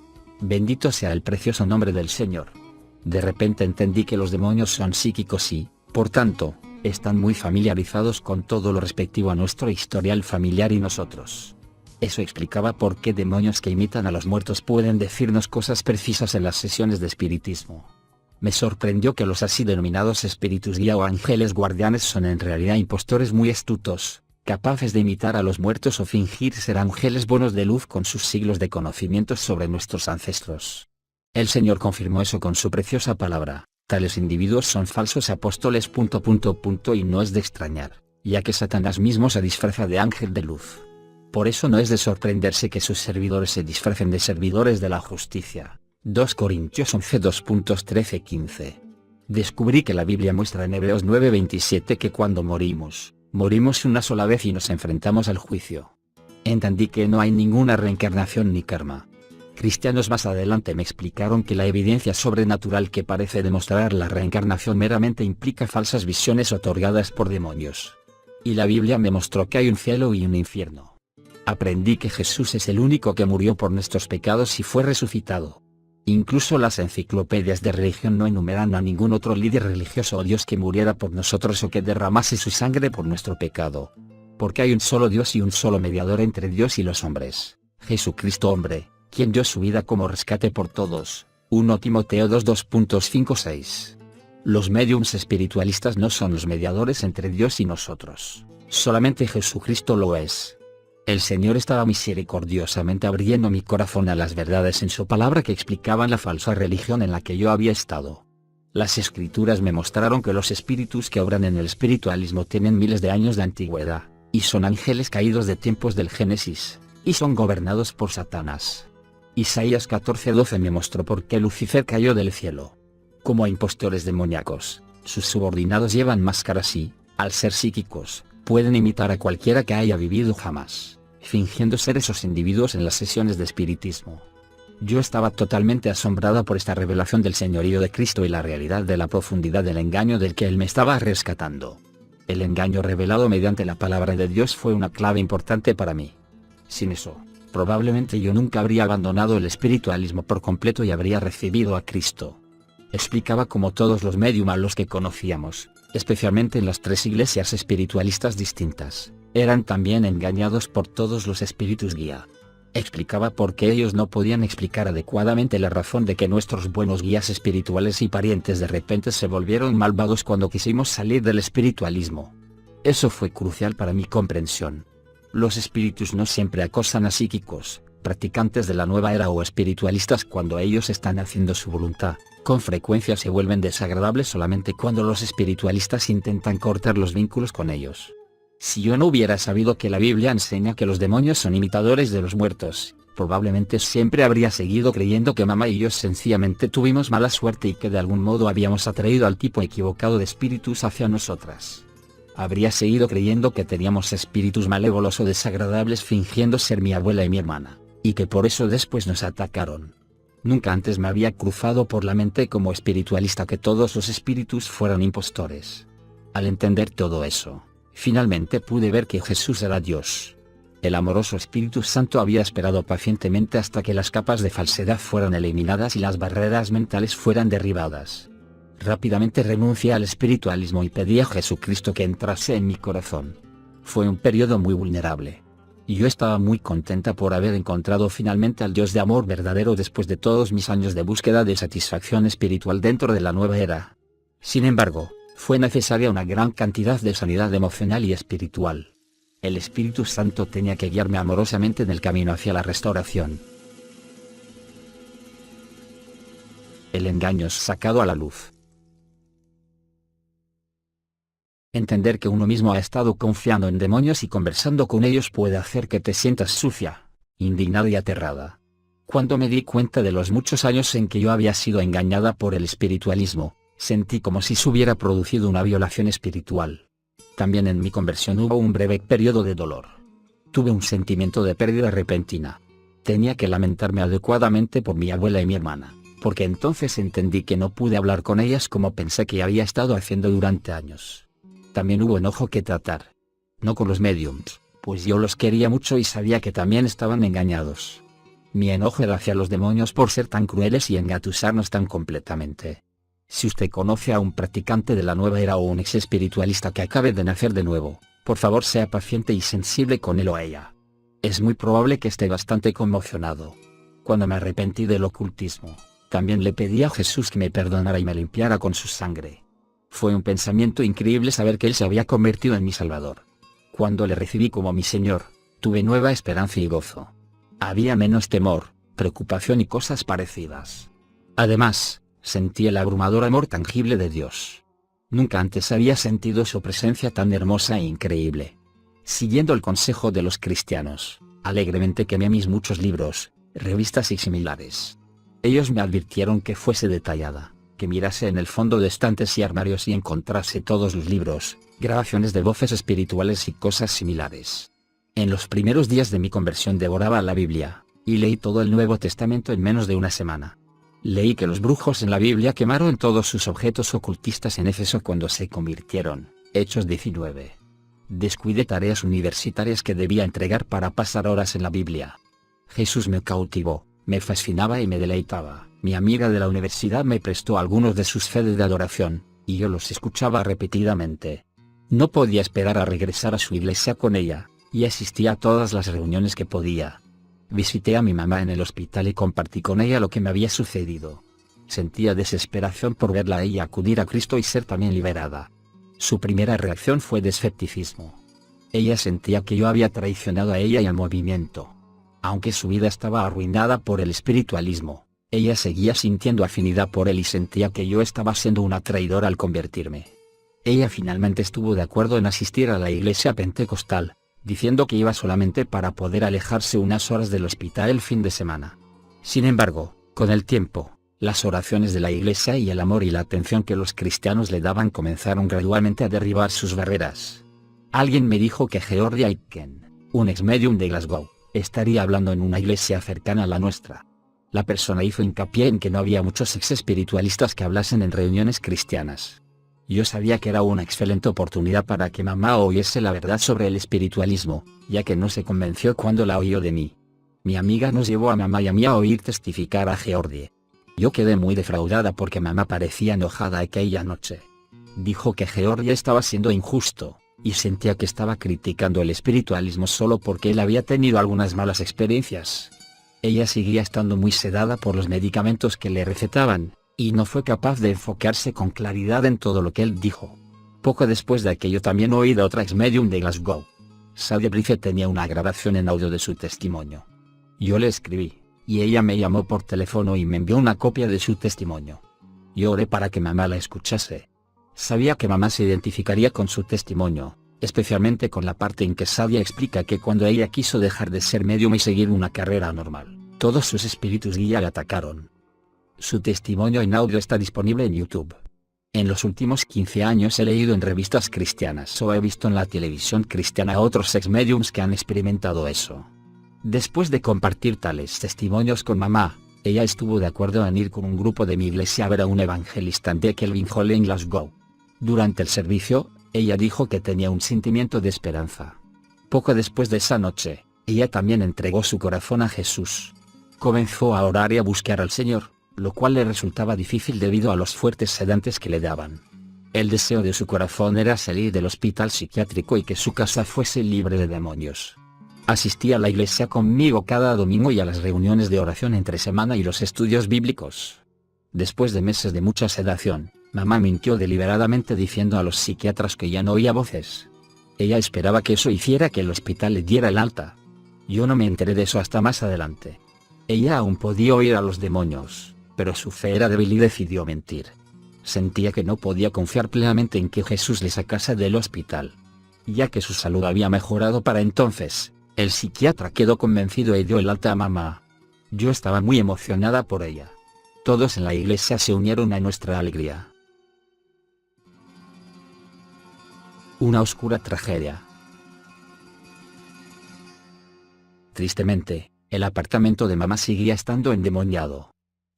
S1: Bendito sea el precioso nombre del Señor. De repente entendí que los demonios son psíquicos y, por tanto, están muy familiarizados con todo lo respectivo a nuestro historial familiar y nosotros. Eso explicaba por qué demonios que imitan a los muertos pueden decirnos cosas precisas en las sesiones de espiritismo. Me sorprendió que los así denominados espíritus guía o ángeles guardianes son en realidad impostores muy astutos, capaces de imitar a los muertos o fingir ser ángeles buenos de luz con sus siglos de conocimientos sobre nuestros ancestros. El Señor confirmó eso con su preciosa palabra: tales individuos son falsos apóstoles. Y no es de extrañar, ya que Satanás mismo se disfraza de ángel de luz. Por eso no es de sorprenderse que sus servidores se disfracen de servidores de la justicia. 2 Corintios 11 2.13-15. Descubrí que la Biblia muestra en Hebreos 9:27 que cuando morimos una sola vez y nos enfrentamos al juicio. Entendí que no hay ninguna reencarnación ni karma. Cristianos más adelante me explicaron que la evidencia sobrenatural que parece demostrar la reencarnación meramente implica falsas visiones otorgadas por demonios. Y la Biblia me mostró que hay un cielo y un infierno. Aprendí que Jesús es el único que murió por nuestros pecados y fue resucitado. Incluso las enciclopedias de religión no enumeran a ningún otro líder religioso o Dios que muriera por nosotros o que derramase su sangre por nuestro pecado. Porque hay un solo Dios y un solo mediador entre Dios y los hombres, Jesucristo hombre, quien dio su vida como rescate por todos. 1 Timoteo 2:5-6. Los médiums espiritualistas no son los mediadores entre Dios y nosotros, solamente Jesucristo lo es. El Señor estaba misericordiosamente abriendo mi corazón a las verdades en su palabra que explicaban la falsa religión en la que yo había estado. Las escrituras me mostraron que los espíritus que obran en el espiritualismo tienen miles de años de antigüedad, y son ángeles caídos de tiempos del Génesis, y son gobernados por Satanás. Isaías 14:12 me mostró por qué Lucifer cayó del cielo. Como impostores demoníacos, sus subordinados llevan máscaras y, al ser psíquicos, pueden imitar a cualquiera que haya vivido jamás, fingiendo ser esos individuos en las sesiones de espiritismo. Yo estaba totalmente asombrada por esta revelación del señorío de Cristo y la realidad de la profundidad del engaño del que Él me estaba rescatando. El engaño revelado mediante la palabra de Dios fue una clave importante para mí. Sin eso, probablemente yo nunca habría abandonado el espiritualismo por completo y habría recibido a Cristo. Explicaba cómo todos los médium a los que conocíamos, especialmente en las 3 iglesias espiritualistas distintas, eran también engañados por todos los espíritus guía. Explicaba por qué ellos no podían explicar adecuadamente la razón de que nuestros buenos guías espirituales y parientes de repente se volvieron malvados cuando quisimos salir del espiritualismo. Eso fue crucial para mi comprensión. Los espíritus no siempre acosan a psíquicos, practicantes de la nueva era o espiritualistas cuando ellos están haciendo su voluntad. Con frecuencia se vuelven desagradables solamente cuando los espiritualistas intentan cortar los vínculos con ellos. Si yo no hubiera sabido que la Biblia enseña que los demonios son imitadores de los muertos, probablemente siempre habría seguido creyendo que mamá y yo sencillamente tuvimos mala suerte y que de algún modo habíamos atraído al tipo equivocado de espíritus hacia nosotras. Habría seguido creyendo que teníamos espíritus malévolos o desagradables fingiendo ser mi abuela y mi hermana, y que por eso después nos atacaron. Nunca antes me había cruzado por la mente como espiritualista que todos los espíritus fueran impostores. Al entender todo eso, finalmente pude ver que Jesús era Dios. El amoroso Espíritu Santo había esperado pacientemente hasta que las capas de falsedad fueran eliminadas y las barreras mentales fueran derribadas. Rápidamente renuncié al espiritualismo y pedí a Jesucristo que entrase en mi corazón. Fue un periodo muy vulnerable. Y yo estaba muy contenta por haber encontrado finalmente al Dios de amor verdadero después de todos mis años de búsqueda de satisfacción espiritual dentro de la nueva era. Sin embargo, fue necesaria una gran cantidad de sanidad emocional y espiritual. El Espíritu Santo tenía que guiarme amorosamente en el camino hacia la restauración. El engaño es sacado a la luz. Entender que uno mismo ha estado confiando en demonios y conversando con ellos puede hacer que te sientas sucia, indignada y aterrada. Cuando me di cuenta de los muchos años en que yo había sido engañada por el espiritualismo, sentí como si se hubiera producido una violación espiritual. También en mi conversión hubo un breve periodo de dolor. Tuve un sentimiento de pérdida repentina. Tenía que lamentarme adecuadamente por mi abuela y mi hermana, porque entonces entendí que no pude hablar con ellas como pensé que había estado haciendo durante años. También hubo enojo que tratar. No con los médiums, pues yo los quería mucho y sabía que también estaban engañados. Mi enojo era hacia los demonios por ser tan crueles y engatusarnos tan completamente. Si usted conoce a un practicante de la nueva era o un ex espiritualista que acabe de nacer de nuevo, por favor sea paciente y sensible con él o ella. Es muy probable que esté bastante conmocionado. Cuando me arrepentí del ocultismo, también le pedí a Jesús que me perdonara y me limpiara con su sangre. Fue un pensamiento increíble saber que Él se había convertido en mi Salvador. Cuando le recibí como mi Señor, tuve nueva esperanza y gozo. Había menos temor, preocupación y cosas parecidas. Además, sentí el abrumador amor tangible de Dios. Nunca antes había sentido su presencia tan hermosa e increíble. Siguiendo el consejo de los cristianos, alegremente quemé mis muchos libros, revistas y similares. Ellos me advirtieron que fuese detallada, que mirase en el fondo de estantes y armarios y encontrase todos los libros, grabaciones de voces espirituales y cosas similares. En los primeros días de mi conversión devoraba la Biblia, y leí todo el Nuevo Testamento en menos de una semana. Leí que los brujos en la Biblia quemaron todos sus objetos ocultistas en Éfeso cuando se convirtieron, Hechos 19. Descuidé tareas universitarias que debía entregar para pasar horas en la Biblia. Jesús me cautivó, me fascinaba y me deleitaba. Mi amiga de la universidad me prestó algunos de sus CDs de adoración, y yo los escuchaba repetidamente. No podía esperar a regresar a su iglesia con ella, y asistía a todas las reuniones que podía. Visité a mi mamá en el hospital y compartí con ella lo que me había sucedido. Sentía desesperación por verla a ella acudir a Cristo y ser también liberada. Su primera reacción fue de escepticismo. Ella sentía que yo había traicionado a ella y al movimiento. Aunque su vida estaba arruinada por el espiritualismo, ella seguía sintiendo afinidad por él y sentía que yo estaba siendo una traidora al convertirme. Ella finalmente estuvo de acuerdo en asistir a la iglesia pentecostal, diciendo que iba solamente para poder alejarse unas horas del hospital el fin de semana. Sin embargo, con el tiempo, las oraciones de la iglesia y el amor y la atención que los cristianos le daban comenzaron gradualmente a derribar sus barreras. Alguien me dijo que George Aiken, un ex medium de Glasgow, estaría hablando en una iglesia cercana a la nuestra. La persona hizo hincapié en que no había muchos ex espiritualistas que hablasen en reuniones cristianas. Yo sabía que era una excelente oportunidad para que mamá oyese la verdad sobre el espiritualismo, ya que no se convenció cuando la oyó de mí. Mi amiga nos llevó a mamá y a mí a oír testificar a George. Yo quedé muy defraudada porque mamá parecía enojada aquella noche. Dijo que George estaba siendo injusto, y sentía que estaba criticando el espiritualismo solo porque él había tenido algunas malas experiencias. Ella seguía estando muy sedada por los medicamentos que le recetaban, y no fue capaz de enfocarse con claridad en todo lo que él dijo. Poco después de aquello también oí de otra ex medium de Glasgow. Sadie Brice tenía una grabación en audio de su testimonio. Yo le escribí, y ella me llamó por teléfono y me envió una copia de su testimonio. Yo oré para que mamá la escuchase. Sabía que mamá se identificaría con su testimonio, especialmente con la parte en que Sadie explica que cuando ella quiso dejar de ser medium y seguir una carrera normal, todos sus espíritus guía la atacaron. Su testimonio en audio está disponible en YouTube. En los últimos 15 años he leído en revistas cristianas o he visto en la televisión cristiana a otros ex-mediums que han experimentado eso. Después de compartir tales testimonios con mamá, ella estuvo de acuerdo en ir con un grupo de mi iglesia a ver a un evangelista en Kelvin Hall en Glasgow. Durante el servicio, ella dijo que tenía un sentimiento de esperanza. Poco después de esa noche, ella también entregó su corazón a Jesús. Comenzó a orar y a buscar al Señor, lo cual le resultaba difícil debido a los fuertes sedantes que le daban. El deseo de su corazón era salir del hospital psiquiátrico y que su casa fuese libre de demonios. Asistía a la iglesia conmigo cada domingo y a las reuniones de oración entre semana y los estudios bíblicos. Después de meses de mucha sedación, mamá mintió deliberadamente diciendo a los psiquiatras que ya no oía voces. Ella esperaba que eso hiciera que el hospital le diera el alta. Yo no me enteré de eso hasta más adelante. Ella aún podía oír a los demonios, pero su fe era débil y decidió mentir. Sentía que no podía confiar plenamente en que Jesús le sacase del hospital. Ya que su salud había mejorado para entonces, el psiquiatra quedó convencido y dio el alta a mamá. Yo estaba muy emocionada por ella. Todos en la iglesia se unieron a nuestra alegría. Una oscura tragedia. Tristemente, el apartamento de mamá seguía estando endemoniado.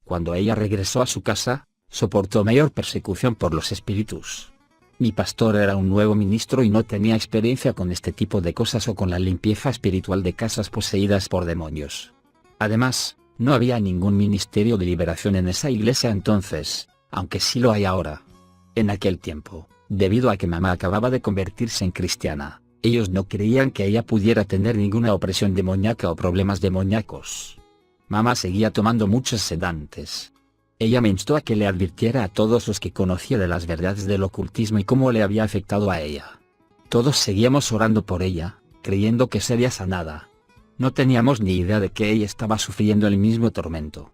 S1: Cuando ella regresó a su casa, soportó mayor persecución por los espíritus. Mi pastor era un nuevo ministro y no tenía experiencia con este tipo de cosas o con la limpieza espiritual de casas poseídas por demonios. Además, no había ningún ministerio de liberación en esa iglesia entonces, aunque sí lo hay ahora. En aquel tiempo, debido a que mamá acababa de convertirse en cristiana, ellos no creían que ella pudiera tener ninguna opresión demoníaca o problemas demoníacos. Mamá seguía tomando muchos sedantes. Ella me instó a que le advirtiera a todos los que conocía de las verdades del ocultismo y cómo le había afectado a ella. Todos seguíamos orando por ella, creyendo que sería sanada. No teníamos ni idea de que ella estaba sufriendo el mismo tormento.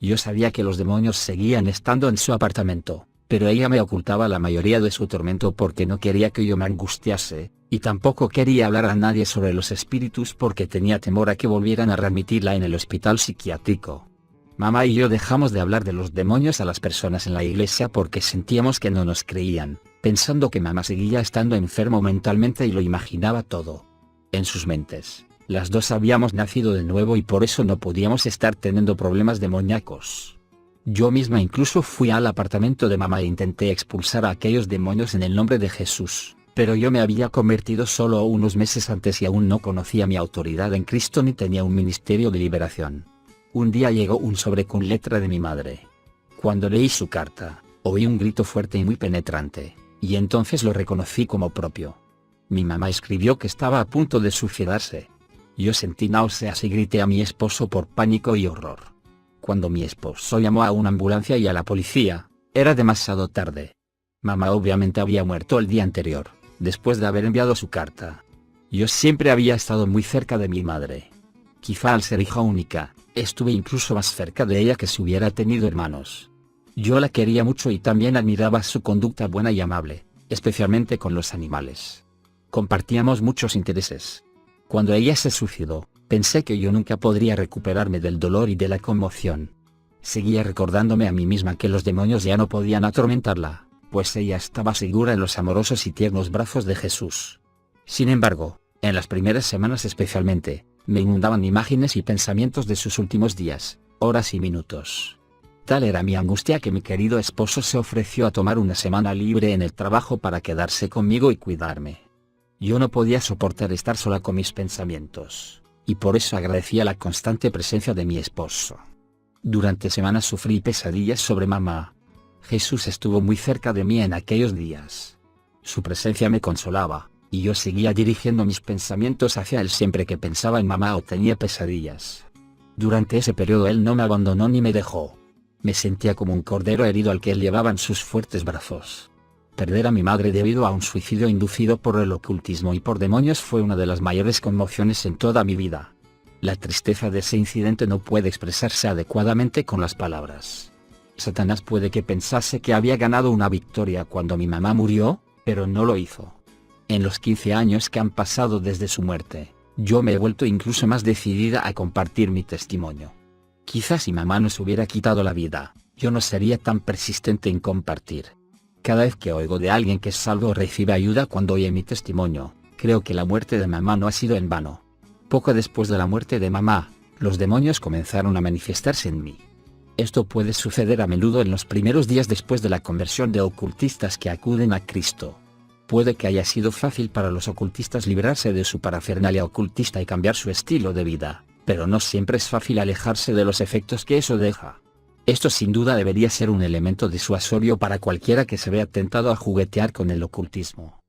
S1: Yo sabía que los demonios seguían estando en su apartamento, pero ella me ocultaba la mayoría de su tormento porque no quería que yo me angustiase, y tampoco quería hablar a nadie sobre los espíritus porque tenía temor a que volvieran a readmitirla en el hospital psiquiátrico. Mamá y yo dejamos de hablar de los demonios a las personas en la iglesia porque sentíamos que no nos creían, pensando que mamá seguía estando enfermo mentalmente y lo imaginaba todo. En sus mentes, las dos habíamos nacido de nuevo y por eso no podíamos estar teniendo problemas demoníacos. Yo misma incluso fui al apartamento de mamá e intenté expulsar a aquellos demonios en el nombre de Jesús, pero yo me había convertido solo unos meses antes y aún no conocía mi autoridad en Cristo ni tenía un ministerio de liberación. Un día llegó un sobre con letra de mi madre. Cuando leí su carta, oí un grito fuerte y muy penetrante, y entonces lo reconocí como propio. Mi mamá escribió que estaba a punto de suicidarse. Yo sentí náuseas y grité a mi esposo por pánico y horror. Cuando mi esposo llamó a una ambulancia y a la policía, era demasiado tarde. Mamá obviamente había muerto el día anterior, después de haber enviado su carta. Yo siempre había estado muy cerca de mi madre. Quizá al ser hija única, estuve incluso más cerca de ella que si hubiera tenido hermanos. Yo la quería mucho y también admiraba su conducta buena y amable, especialmente con los animales. Compartíamos muchos intereses. Cuando ella se suicidó, pensé que yo nunca podría recuperarme del dolor y de la conmoción. Seguía recordándome a mí misma que los demonios ya no podían atormentarla, pues ella estaba segura en los amorosos y tiernos brazos de Jesús. Sin embargo, en las primeras semanas especialmente, me inundaban imágenes y pensamientos de sus últimos días, horas y minutos. Tal era mi angustia que mi querido esposo se ofreció a tomar una semana libre en el trabajo para quedarse conmigo y cuidarme. Yo no podía soportar estar sola con mis pensamientos, y por eso agradecía la constante presencia de mi esposo. Durante semanas sufrí pesadillas sobre mamá. Jesús estuvo muy cerca de mí en aquellos días. Su presencia me consolaba, y yo seguía dirigiendo mis pensamientos hacia él siempre que pensaba en mamá o tenía pesadillas. Durante ese periodo él no me abandonó ni me dejó. Me sentía como un cordero herido al que él llevaba en sus fuertes brazos. Perder a mi madre debido a un suicidio inducido por el ocultismo y por demonios fue una de las mayores conmociones en toda mi vida. La tristeza de ese incidente no puede expresarse adecuadamente con las palabras. Satanás puede que pensase que había ganado una victoria cuando mi mamá murió, pero no lo hizo. En los 15 años que han pasado desde su muerte, yo me he vuelto incluso más decidida a compartir mi testimonio. Quizás si mamá nos hubiera quitado la vida, yo no sería tan persistente en compartir. Cada vez que oigo de alguien que es salvo o recibe ayuda cuando oye mi testimonio, creo que la muerte de mamá no ha sido en vano. Poco después de la muerte de mamá, los demonios comenzaron a manifestarse en mí. Esto puede suceder a menudo en los primeros días después de la conversión de ocultistas que acuden a Cristo. Puede que haya sido fácil para los ocultistas librarse de su parafernalia ocultista y cambiar su estilo de vida, pero no siempre es fácil alejarse de los efectos que eso deja. Esto sin duda debería ser un elemento disuasorio para cualquiera que se vea tentado a juguetear con el ocultismo.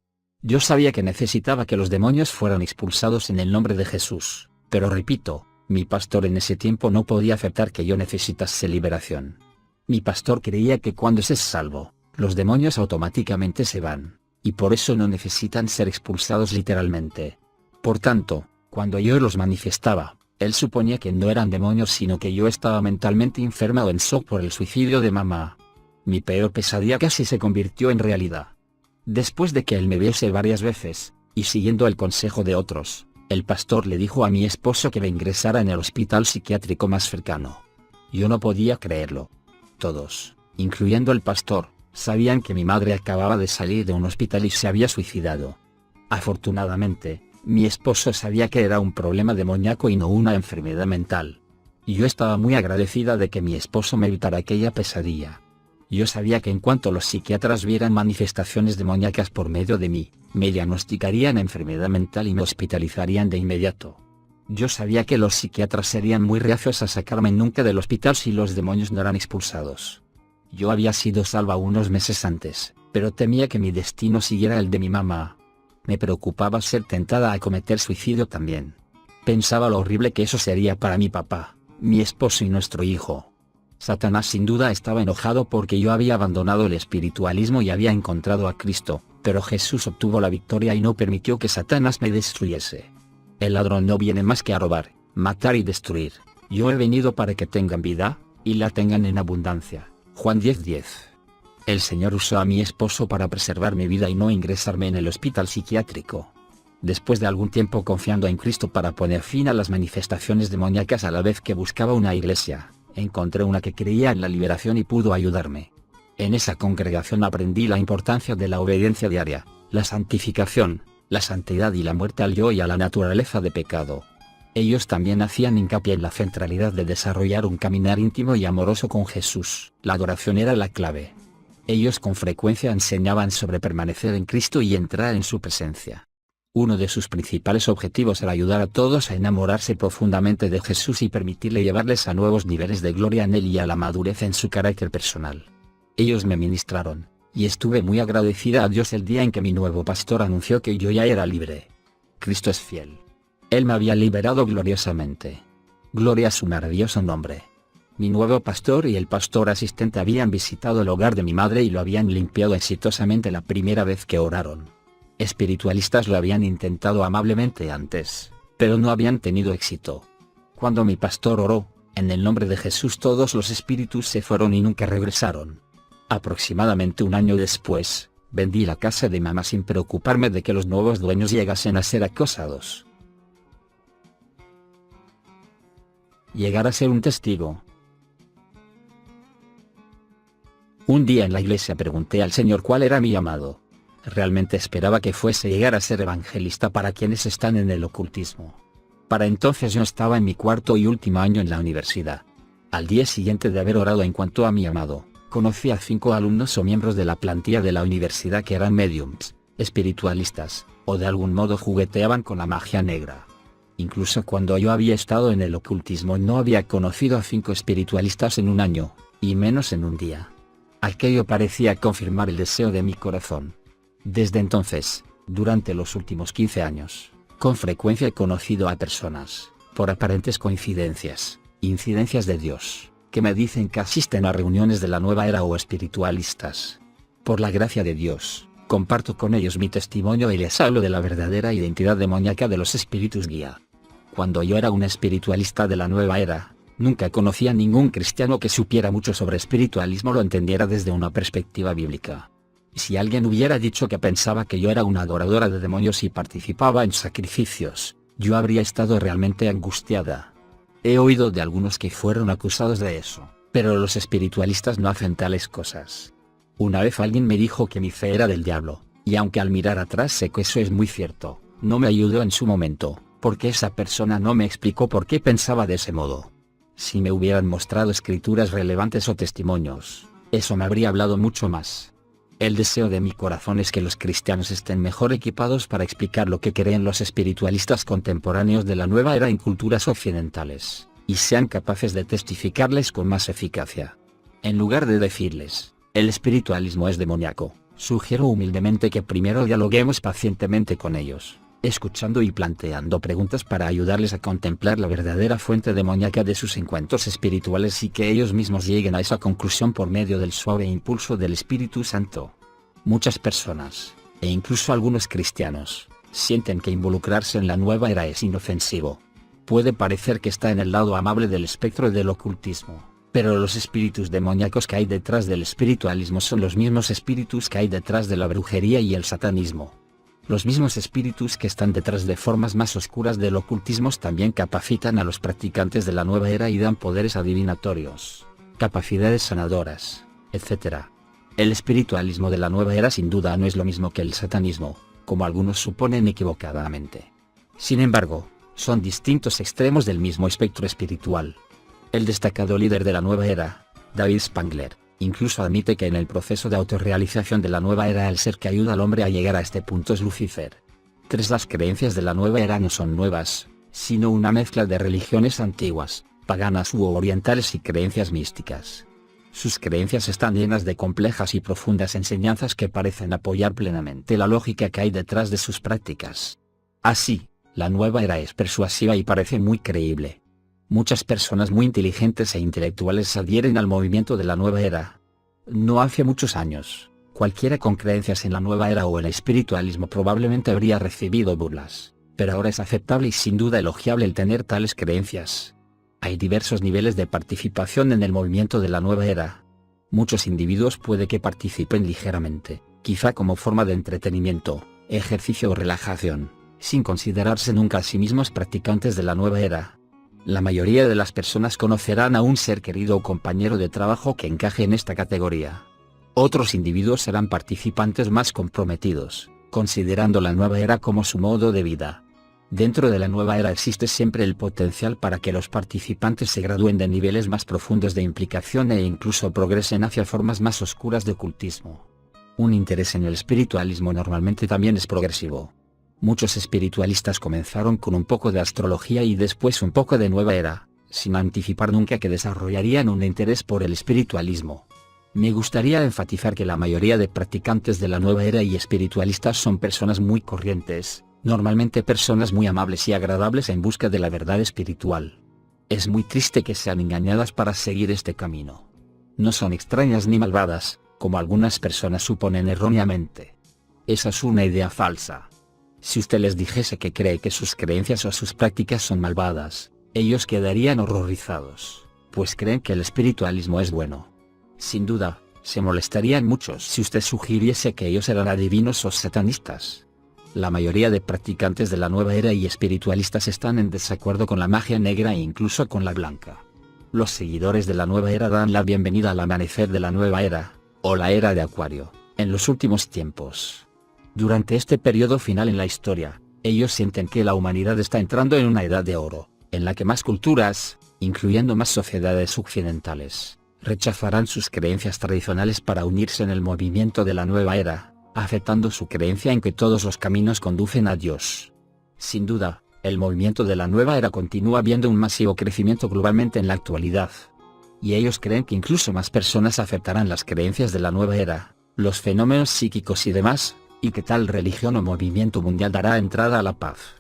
S1: Yo sabía que necesitaba que los demonios fueran expulsados en el nombre de Jesús, pero repito, mi pastor en ese tiempo no podía aceptar que yo necesitase liberación. Mi pastor creía que cuando se es salvo, los demonios automáticamente se van, y por eso no necesitan ser expulsados literalmente. Por tanto, cuando yo los manifestaba, él suponía que no eran demonios sino que yo estaba mentalmente enferma o en shock por el suicidio de mamá. Mi peor pesadilla casi se convirtió en realidad. Después de que él me viese varias veces, y siguiendo el consejo de otros, el pastor le dijo a mi esposo que me ingresara en el hospital psiquiátrico más cercano. Yo no podía creerlo. Todos, incluyendo el pastor, sabían que mi madre acababa de salir de un hospital y se había suicidado. Afortunadamente, mi esposo sabía que era un problema demoníaco y no una enfermedad mental. Y yo estaba muy agradecida de que mi esposo me evitara aquella pesadilla. Yo sabía que en cuanto los psiquiatras vieran manifestaciones demoníacas por medio de mí, me diagnosticarían enfermedad mental y me hospitalizarían de inmediato. Yo sabía que los psiquiatras serían muy reacios a sacarme nunca del hospital si los demonios no eran expulsados. Yo había sido salva unos meses antes, pero temía que mi destino siguiera el de mi mamá. Me preocupaba ser tentada a cometer suicidio también. Pensaba lo horrible que eso sería para mi papá, mi esposo y nuestro hijo. Satanás sin duda estaba enojado porque yo había abandonado el espiritualismo y había encontrado a Cristo, pero Jesús obtuvo la victoria y no permitió que Satanás me destruyese. El ladrón no viene más que a robar, matar y destruir. Yo he venido para que tengan vida, y la tengan en abundancia. Juan 10:10. El Señor usó a mi esposo para preservar mi vida y no ingresarme en el hospital psiquiátrico. Después de algún tiempo confiando en Cristo para poner fin a las manifestaciones demoníacas a la vez que buscaba una iglesia, encontré una que creía en la liberación y pudo ayudarme. En esa congregación aprendí la importancia de la obediencia diaria, la santificación, la santidad y la muerte al yo y a la naturaleza de pecado. Ellos también hacían hincapié en la centralidad de desarrollar un caminar íntimo y amoroso con Jesús. La adoración era la clave. Ellos con frecuencia enseñaban sobre permanecer en Cristo y entrar en su presencia. Uno de sus principales objetivos era ayudar a todos a enamorarse profundamente de Jesús y permitirle llevarles a nuevos niveles de gloria en Él y a la madurez en su carácter personal. Ellos me ministraron, y estuve muy agradecida a Dios el día en que mi nuevo pastor anunció que yo ya era libre. Cristo es fiel. Él me había liberado gloriosamente. Gloria a su maravilloso nombre. Mi nuevo pastor y el pastor asistente habían visitado el hogar de mi madre y lo habían limpiado exitosamente la primera vez que oraron. Espiritualistas lo habían intentado amablemente antes, pero no habían tenido éxito. Cuando mi pastor oró, en el nombre de Jesús, todos los espíritus se fueron y nunca regresaron. Aproximadamente un año después, vendí la casa de mamá sin preocuparme de que los nuevos dueños llegasen a ser acosados. Llegar a ser un testigo. Un día en la iglesia pregunté al Señor cuál era mi llamado. Realmente esperaba que fuese llegar a ser evangelista para quienes están en el ocultismo. Para entonces yo estaba en mi cuarto y último año en la universidad. Al día siguiente de haber orado en cuanto a mi llamado, conocí a 5 alumnos o miembros de la plantilla de la universidad que eran mediums, espiritualistas, o de algún modo jugueteaban con la magia negra. Incluso cuando yo había estado en el ocultismo no había conocido a 5 espiritualistas en un año, y menos en un día. Aquello parecía confirmar el deseo de mi corazón. Desde entonces, durante los últimos 15 años, con frecuencia he conocido a personas, por aparentes coincidencias, incidencias de Dios, que me dicen que asisten a reuniones de la nueva era o espiritualistas. Por la gracia de Dios, comparto con ellos mi testimonio y les hablo de la verdadera identidad demoníaca de los espíritus guía. Cuando yo era un espiritualista de la nueva era, nunca conocí a ningún cristiano que supiera mucho sobre espiritualismo o lo entendiera desde una perspectiva bíblica. Si alguien hubiera dicho que pensaba que yo era una adoradora de demonios y participaba en sacrificios, yo habría estado realmente angustiada. He oído de algunos que fueron acusados de eso, pero los espiritualistas no hacen tales cosas. Una vez alguien me dijo que mi fe era del diablo, y aunque al mirar atrás sé que eso es muy cierto, no me ayudó en su momento, porque esa persona no me explicó por qué pensaba de ese modo. Si me hubieran mostrado escrituras relevantes o testimonios, eso me habría hablado mucho más. El deseo de mi corazón es que los cristianos estén mejor equipados para explicar lo que creen los espiritualistas contemporáneos de la nueva era en culturas occidentales, y sean capaces de testificarles con más eficacia. En lugar de decirles, el espiritualismo es demoníaco, sugiero humildemente que primero dialoguemos pacientemente con ellos, escuchando y planteando preguntas para ayudarles a contemplar la verdadera fuente demoníaca de sus encuentros espirituales y que ellos mismos lleguen a esa conclusión por medio del suave impulso del Espíritu Santo. Muchas personas, e incluso algunos cristianos, sienten que involucrarse en la nueva era es inofensivo. Puede parecer que está en el lado amable del espectro del ocultismo, pero los espíritus demoníacos que hay detrás del espiritualismo son los mismos espíritus que hay detrás de la brujería y el satanismo. Los mismos espíritus que están detrás de formas más oscuras del ocultismo también capacitan a los practicantes de la nueva era y dan poderes adivinatorios, capacidades sanadoras, etc. El espiritualismo de la nueva era sin duda no es lo mismo que el satanismo, como algunos suponen equivocadamente. Sin embargo, son distintos extremos del mismo espectro espiritual. El destacado líder de la nueva era, David Spangler, incluso admite que en el proceso de autorrealización de la nueva era el ser que ayuda al hombre a llegar a este punto es Lucifer. Las creencias de la nueva era no son nuevas, sino una mezcla de religiones antiguas, paganas u orientales y creencias místicas. Sus creencias están llenas de complejas y profundas enseñanzas que parecen apoyar plenamente la lógica que hay detrás de sus prácticas. Así, la nueva era es persuasiva y parece muy creíble. Muchas personas muy inteligentes e intelectuales adhieren al movimiento de la nueva era. No hace muchos años, cualquiera con creencias en la nueva era o el espiritualismo probablemente habría recibido burlas, pero ahora es aceptable y sin duda elogiable el tener tales creencias. Hay diversos niveles de participación en el movimiento de la nueva era. Muchos individuos puede que participen ligeramente, quizá como forma de entretenimiento, ejercicio o relajación, sin considerarse nunca a sí mismos practicantes de la nueva era. La mayoría de las personas conocerán a un ser querido o compañero de trabajo que encaje en esta categoría. Otros individuos serán participantes más comprometidos, considerando la nueva era como su modo de vida. Dentro de la nueva era existe siempre el potencial para que los participantes se gradúen de niveles más profundos de implicación e incluso progresen hacia formas más oscuras de ocultismo. Un interés en el espiritualismo normalmente también es progresivo. Muchos espiritualistas comenzaron con un poco de astrología y después un poco de nueva era, sin anticipar nunca que desarrollarían un interés por el espiritualismo. Me gustaría enfatizar que la mayoría de practicantes de la nueva era y espiritualistas son personas muy corrientes, normalmente personas muy amables y agradables en busca de la verdad espiritual. Es muy triste que sean engañadas para seguir este camino. No son extrañas ni malvadas, como algunas personas suponen erróneamente. Esa es una idea falsa. Si usted les dijese que cree que sus creencias o sus prácticas son malvadas, ellos quedarían horrorizados, pues creen que el espiritualismo es bueno. Sin duda, se molestarían muchos si usted sugiriese que ellos eran adivinos o satanistas. La mayoría de practicantes de la nueva era y espiritualistas están en desacuerdo con la magia negra e incluso con la blanca. Los seguidores de la nueva era dan la bienvenida al amanecer de la nueva era, o la era de Acuario, en los últimos tiempos. Durante este periodo final en la historia, ellos sienten que la humanidad está entrando en una edad de oro, en la que más culturas, incluyendo más sociedades occidentales, rechazarán sus creencias tradicionales para unirse en el movimiento de la nueva era, aceptando su creencia en que todos los caminos conducen a Dios. Sin duda, el movimiento de la nueva era continúa viendo un masivo crecimiento globalmente en la actualidad. Y ellos creen que incluso más personas aceptarán las creencias de la nueva era, los fenómenos psíquicos y demás, y que tal religión o movimiento mundial dará entrada a la paz.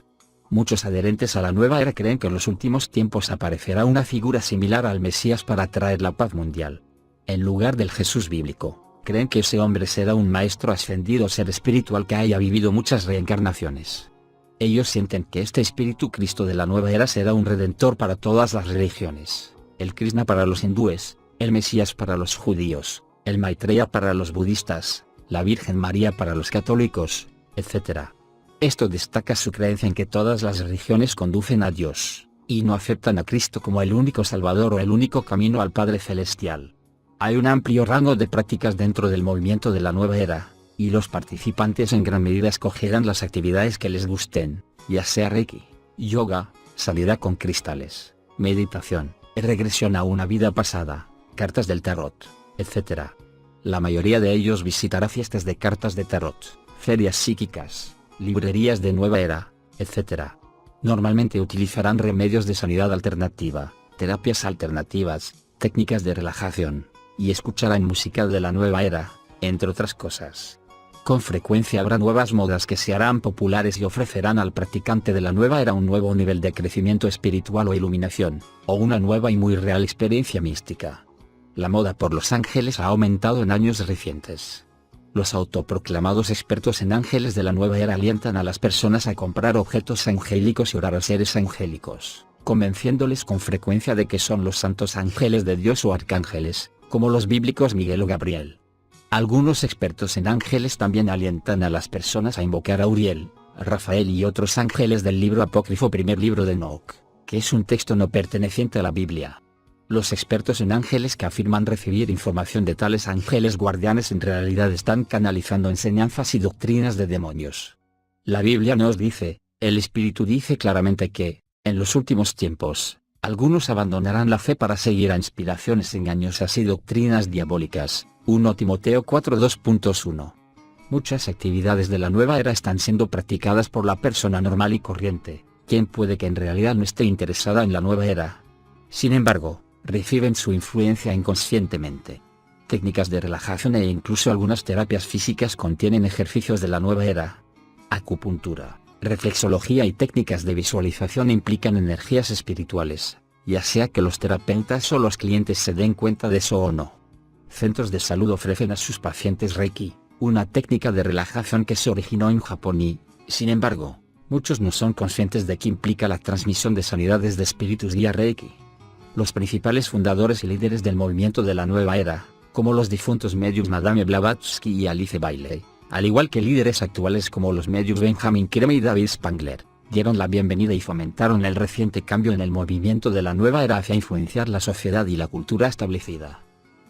S1: Muchos adherentes a la nueva era creen que en los últimos tiempos aparecerá una figura similar al Mesías para traer la paz mundial. En lugar del Jesús bíblico, creen que ese hombre será un maestro ascendido o ser espiritual que haya vivido muchas reencarnaciones. Ellos sienten que este espíritu Cristo de la nueva era será un redentor para todas las religiones, el Krishna para los hindúes, el Mesías para los judíos, el Maitreya para los budistas, la Virgen María para los católicos, etc. Esto destaca su creencia en que todas las religiones conducen a Dios, y no aceptan a Cristo como el único Salvador o el único camino al Padre Celestial. Hay un amplio rango de prácticas dentro del movimiento de la nueva era, y los participantes en gran medida escogerán las actividades que les gusten, ya sea Reiki, yoga, sanidad con cristales, meditación, regresión a una vida pasada, cartas del tarot, etc. La mayoría de ellos visitará fiestas de cartas de tarot, ferias psíquicas, librerías de nueva era, etc. Normalmente utilizarán remedios de sanidad alternativa, terapias alternativas, técnicas de relajación, y escucharán música de la nueva era, entre otras cosas. Con frecuencia habrá nuevas modas que se harán populares y ofrecerán al practicante de la nueva era un nuevo nivel de crecimiento espiritual o iluminación, o una nueva y muy real experiencia mística. La moda por los ángeles ha aumentado en años recientes. Los autoproclamados expertos en ángeles de la nueva era alientan a las personas a comprar objetos angélicos y orar a seres angélicos, convenciéndoles con frecuencia de que son los santos ángeles de Dios o arcángeles, como los bíblicos Miguel o Gabriel. Algunos expertos en ángeles también alientan a las personas a invocar a Uriel, Rafael y otros ángeles del libro apócrifo Primer Libro de Enoch, que es un texto no perteneciente a la Biblia. Los expertos en ángeles que afirman recibir información de tales ángeles guardianes en realidad están canalizando enseñanzas y doctrinas de demonios. La Biblia nos dice, el Espíritu dice claramente que, en los últimos tiempos, algunos abandonarán la fe para seguir a inspiraciones engañosas y doctrinas diabólicas. 1 Timoteo 4:2.1. Muchas actividades de la nueva era están siendo practicadas por la persona normal y corriente, quien puede que en realidad no esté interesada en la nueva era. Sin embargo, reciben su influencia inconscientemente. Técnicas de relajación e incluso algunas terapias físicas contienen ejercicios de la nueva era. Acupuntura, reflexología y técnicas de visualización implican energías espirituales, ya sea que los terapeutas o los clientes se den cuenta de eso o no. Centros de salud ofrecen a sus pacientes Reiki, una técnica de relajación que se originó en Japón y, sin embargo, muchos no son conscientes de que implica la transmisión de sanidades de espíritus guía Reiki. Los principales fundadores y líderes del movimiento de la nueva era, como los difuntos mediums Madame Blavatsky y Alice Bailey, al igual que líderes actuales como los mediums Benjamin Creme y David Spangler, dieron la bienvenida y fomentaron el reciente cambio en el movimiento de la nueva era hacia influenciar la sociedad y la cultura establecida.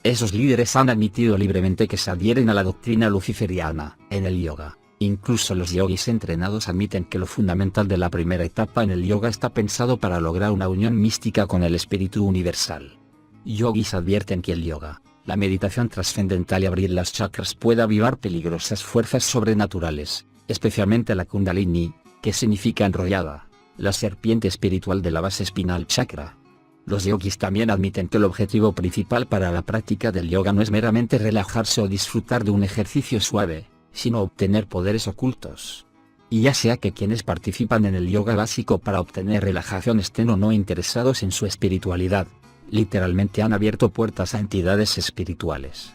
S1: Esos líderes han admitido libremente que se adhieren a la doctrina luciferiana, en el yoga, Incluso los yogis entrenados admiten que lo fundamental de la primera etapa en el yoga está pensado para lograr una unión mística con el espíritu universal. Yogis advierten que el yoga, la meditación trascendental y abrir las chakras puede avivar peligrosas fuerzas sobrenaturales, especialmente la Kundalini, que significa enrollada, la serpiente espiritual de la base espinal chakra. Los yogis también admiten que el objetivo principal para la práctica del yoga no es meramente relajarse o disfrutar de un ejercicio suave, sino obtener poderes ocultos. Y ya sea que quienes participan en el yoga básico para obtener relajación estén o no interesados en su espiritualidad, literalmente han abierto puertas a entidades espirituales.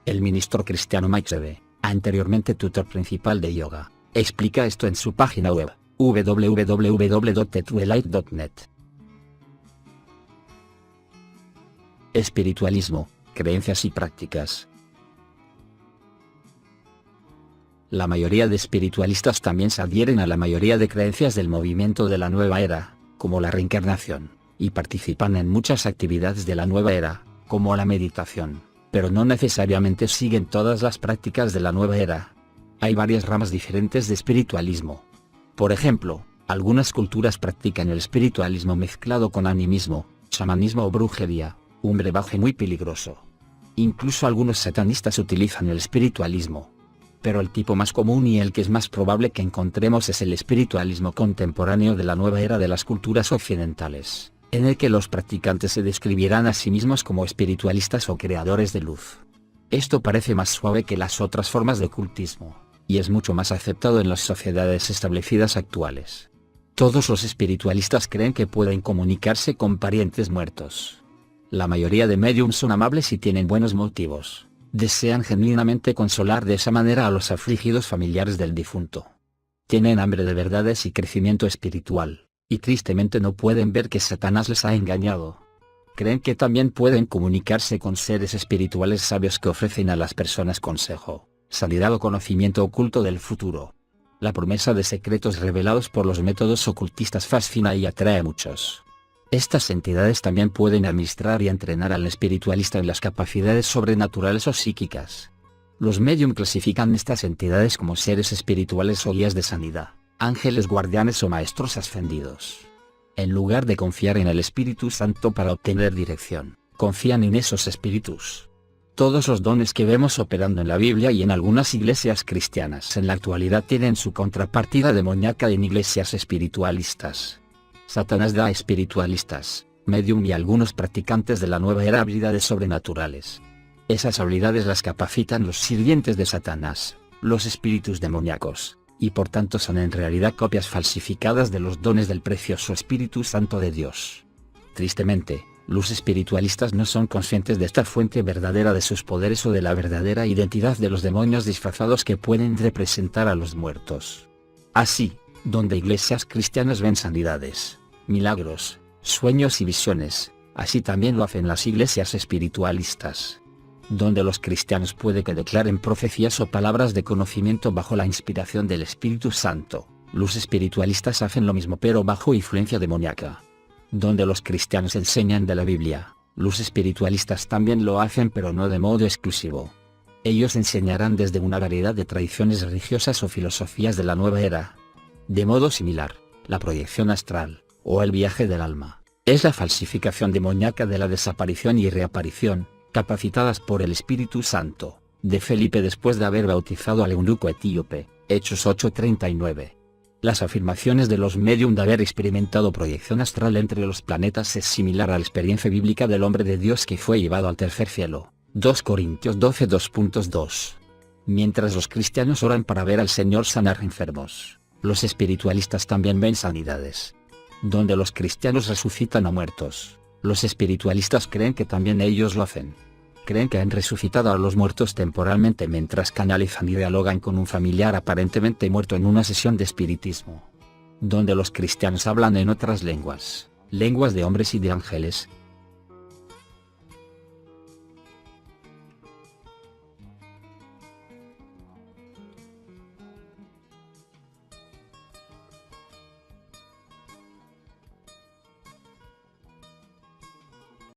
S1: El ministro cristiano Mike Seve, anteriormente tutor principal de yoga, explica esto en su página web, www.truelight.net. Espiritualismo, creencias y prácticas. La mayoría de espiritualistas también se adhieren a la mayoría de creencias del movimiento de la nueva era, como la reencarnación, y participan en muchas actividades de la nueva era, como la meditación, pero no necesariamente siguen todas las prácticas de la nueva era. Hay varias ramas diferentes de espiritualismo. Por ejemplo, algunas culturas practican el espiritualismo mezclado con animismo, chamanismo o brujería, un brebaje muy peligroso. Incluso algunos satanistas utilizan el espiritualismo. Pero el tipo más común y el que es más probable que encontremos es el espiritualismo contemporáneo de la nueva era de las culturas occidentales, en el que los practicantes se describirán a sí mismos como espiritualistas o creadores de luz. Esto parece más suave que las otras formas de ocultismo, y es mucho más aceptado en las sociedades establecidas actuales. Todos los espiritualistas creen que pueden comunicarse con parientes muertos. La mayoría de médiums son amables y tienen buenos motivos. Desean genuinamente consolar de esa manera a los afligidos familiares del difunto. Tienen hambre de verdades y crecimiento espiritual, y tristemente no pueden ver que Satanás les ha engañado. Creen que también pueden comunicarse con seres espirituales sabios que ofrecen a las personas consejo, sanidad o conocimiento oculto del futuro. La promesa de secretos revelados por los métodos ocultistas fascina y atrae a muchos. Estas entidades también pueden administrar y entrenar al espiritualista en las capacidades sobrenaturales o psíquicas. Los médium clasifican estas entidades como seres espirituales o guías de sanidad, ángeles guardianes o maestros ascendidos. En lugar de confiar en el Espíritu Santo para obtener dirección, confían en esos espíritus. Todos los dones que vemos operando en la Biblia y en algunas iglesias cristianas en la actualidad tienen su contrapartida demoníaca en iglesias espiritualistas. Satanás da a espiritualistas, medium y algunos practicantes de la nueva era habilidades sobrenaturales. Esas habilidades las capacitan los sirvientes de Satanás, los espíritus demoníacos, y por tanto son en realidad copias falsificadas de los dones del precioso Espíritu Santo de Dios. Tristemente, los espiritualistas no son conscientes de esta fuente verdadera de sus poderes o de la verdadera identidad de los demonios disfrazados que pueden representar a los muertos. Así, donde iglesias cristianas ven sanidades, milagros, sueños y visiones, así también lo hacen las iglesias espiritualistas. Donde los cristianos puede que declaren profecías o palabras de conocimiento bajo la inspiración del Espíritu Santo, los espiritualistas hacen lo mismo pero bajo influencia demoníaca. Donde los cristianos enseñan de la Biblia, los espiritualistas también lo hacen pero no de modo exclusivo. Ellos enseñarán desde una variedad de tradiciones religiosas o filosofías de la nueva era. De modo similar, la proyección astral, o el viaje del alma, es la falsificación demoníaca de la desaparición y reaparición, capacitadas por el Espíritu Santo, de Felipe después de haber bautizado al eunuco etíope, Hechos 8:39. Las afirmaciones de los médium de haber experimentado proyección astral entre los planetas es similar a la experiencia bíblica del hombre de Dios que fue llevado al tercer cielo, 2 Corintios 12:2.2. Mientras los cristianos oran para ver al Señor sanar enfermos, los espiritualistas también ven sanidades. Donde los cristianos resucitan a muertos, los espiritualistas creen que también ellos lo hacen. Creen que han resucitado a los muertos temporalmente mientras canalizan y dialogan con un familiar aparentemente muerto en una sesión de espiritismo. Donde los cristianos hablan en otras lenguas, lenguas de hombres y de ángeles,